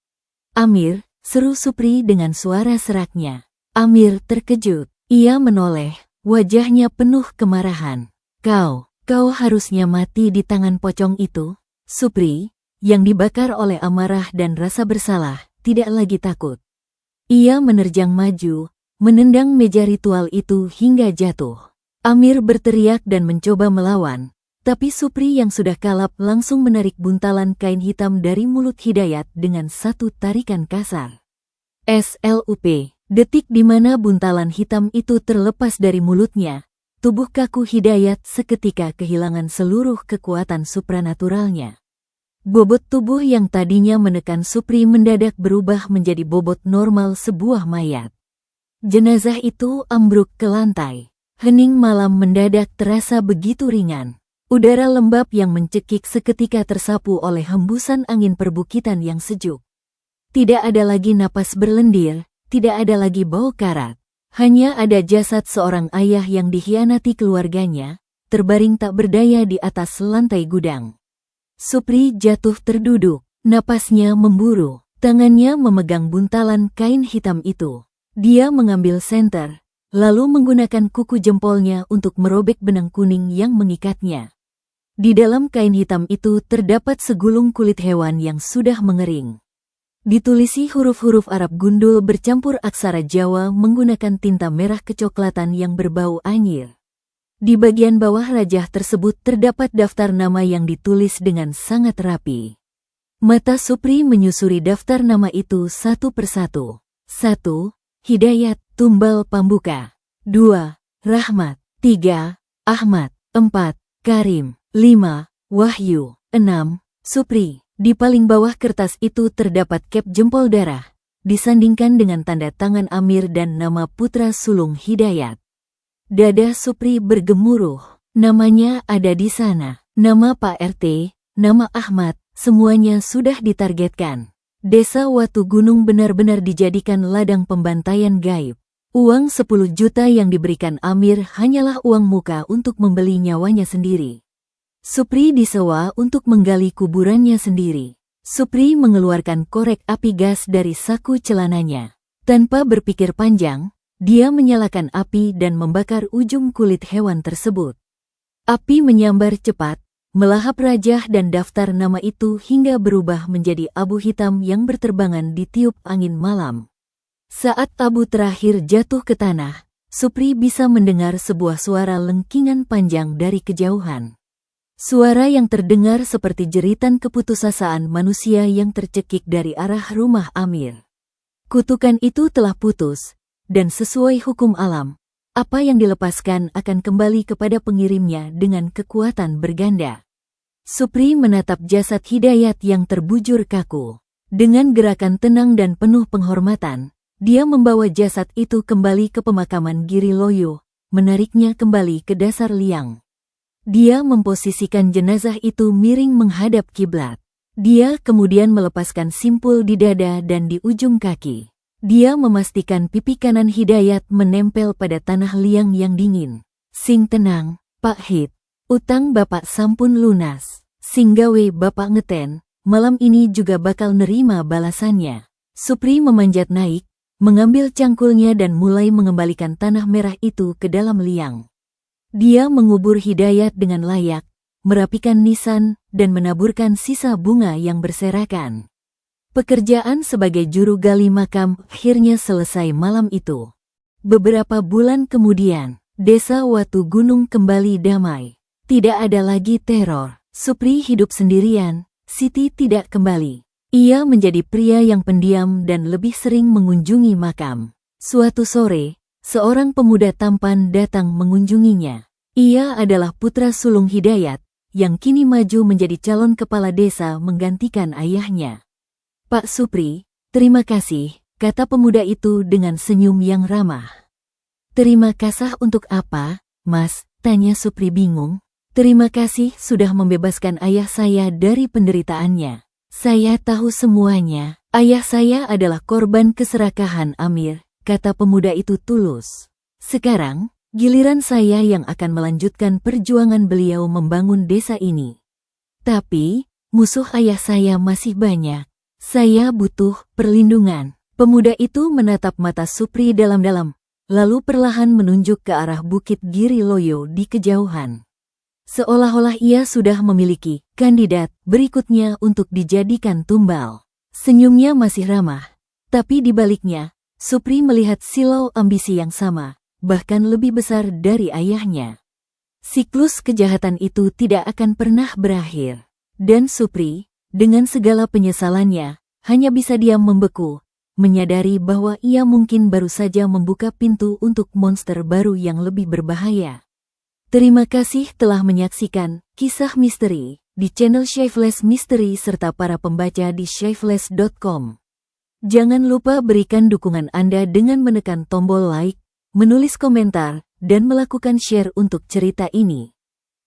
Amir, seru Supri dengan suara seraknya. Amir terkejut. Ia menoleh, wajahnya penuh kemarahan. Kau harusnya mati di tangan pocong itu. Supri, yang dibakar oleh amarah dan rasa bersalah, tidak lagi takut. Ia menerjang maju, menendang meja ritual itu hingga jatuh. Amir berteriak dan mencoba melawan, tapi Supri yang sudah kalap langsung menarik buntalan kain hitam dari mulut Hidayat dengan satu tarikan kasar. SLUP, detik di mana buntalan hitam itu terlepas dari mulutnya, tubuh kaku Hidayat seketika kehilangan seluruh kekuatan supranaturalnya. Bobot tubuh yang tadinya menekan Supri mendadak berubah menjadi bobot normal sebuah mayat. Jenazah itu ambruk ke lantai. Hening malam mendadak terasa begitu ringan. Udara lembab yang mencekik seketika tersapu oleh hembusan angin perbukitan yang sejuk. Tidak ada lagi napas berlendir, tidak ada lagi bau karat. Hanya ada jasad seorang ayah yang dikhianati keluarganya, terbaring tak berdaya di atas lantai gudang. Supri jatuh terduduk, napasnya memburu, tangannya memegang buntalan kain hitam itu. Dia mengambil senter, lalu menggunakan kuku jempolnya untuk merobek benang kuning yang mengikatnya. Di dalam kain hitam itu terdapat segulung kulit hewan yang sudah mengering. Ditulisi huruf-huruf Arab gundul bercampur aksara Jawa menggunakan tinta merah kecoklatan yang berbau anyir. Di bagian bawah rajah tersebut terdapat daftar nama yang ditulis dengan sangat rapi. Mata Supri menyusuri daftar nama itu satu persatu. 1. Hidayat, Tumbal Pambuka. 2. Rahmat. 3. Ahmad. 4. Karim. 5. Wahyu. 6. Supri. Di paling bawah kertas itu terdapat cap jempol darah, disandingkan dengan tanda tangan Amir dan nama putra sulung Hidayat. Dada Supri bergemuruh. Namanya ada di sana. Nama Pak RT, nama Ahmad, semuanya sudah ditargetkan. Desa Watu Gunung benar-benar dijadikan ladang pembantaian gaib. Uang 10 juta yang diberikan Amir hanyalah uang muka untuk membeli nyawanya sendiri. Supri disewa untuk menggali kuburannya sendiri. Supri mengeluarkan korek api gas dari saku celananya. Tanpa berpikir panjang, dia menyalakan api dan membakar ujung kulit hewan tersebut. Api menyambar cepat, melahap rajah dan daftar nama itu hingga berubah menjadi abu hitam yang berterbangan ditiup angin malam. Saat abu terakhir jatuh ke tanah, Supri bisa mendengar sebuah suara lengkingan panjang dari kejauhan. Suara yang terdengar seperti jeritan keputusasaan manusia yang tercekik dari arah rumah Amir. Kutukan itu telah putus, dan sesuai hukum alam, apa yang dilepaskan akan kembali kepada pengirimnya dengan kekuatan berganda. Supri menatap jasad Hidayat yang terbujur kaku. Dengan gerakan tenang dan penuh penghormatan, dia membawa jasad itu kembali ke pemakaman Giri Loyo, menariknya kembali ke dasar liang. Dia memposisikan jenazah itu miring menghadap kiblat. Dia kemudian melepaskan simpul di dada dan di ujung kaki. Dia memastikan pipi kanan Hidayat menempel pada tanah liang yang dingin. Sing tenang, Pak Hid. Utang Bapak sampun lunas. Sing gawe Bapak ngeten, malam ini juga bakal nerima balasannya. Supri memanjat naik, mengambil cangkulnya dan mulai mengembalikan tanah merah itu ke dalam liang. Dia mengubur Hidayat dengan layak, merapikan nisan, dan menaburkan sisa bunga yang berserakan. Pekerjaan sebagai juru gali makam akhirnya selesai malam itu. Beberapa bulan kemudian, desa Watu Gunung kembali damai. Tidak ada lagi teror. Supri hidup sendirian, Siti tidak kembali. Ia menjadi pria yang pendiam dan lebih sering mengunjungi makam. Suatu sore, seorang pemuda tampan datang mengunjunginya. Ia adalah putra sulung Hidayat, yang kini maju menjadi calon kepala desa menggantikan ayahnya. Pak Supri, terima kasih, kata pemuda itu dengan senyum yang ramah. Terima kasih untuk apa, Mas? Tanya Supri bingung. Terima kasih sudah membebaskan ayah saya dari penderitaannya. Saya tahu semuanya, Ayah saya adalah korban keserakahan Amir, kata pemuda itu tulus. Sekarang, giliran saya yang akan melanjutkan perjuangan beliau membangun desa ini. Tapi, musuh ayah saya masih banyak. Saya butuh perlindungan. Pemuda itu menatap mata Supri dalam-dalam, lalu perlahan menunjuk ke arah Bukit Giri Loyo di kejauhan. Seolah-olah ia sudah memiliki kandidat berikutnya untuk dijadikan tumbal. Senyumnya masih ramah, tapi di baliknya, Supri melihat silau ambisi yang sama, bahkan lebih besar dari ayahnya. Siklus kejahatan itu tidak akan pernah berakhir. Dan Supri, dengan segala penyesalannya, hanya bisa diam membeku, menyadari bahwa ia mungkin baru saja membuka pintu untuk monster baru yang lebih berbahaya. Terima kasih telah menyaksikan kisah misteri di channel Shyfeless Mystery serta para pembaca di shyfeless.com. Jangan lupa berikan dukungan Anda dengan menekan tombol like, menulis komentar, dan melakukan share untuk cerita ini.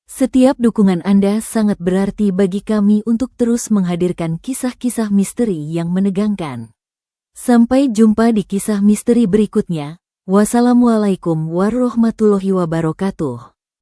Setiap dukungan Anda sangat berarti bagi kami untuk terus menghadirkan kisah-kisah misteri yang menegangkan. Sampai jumpa di kisah misteri berikutnya. Wassalamualaikum warahmatullahi wabarakatuh.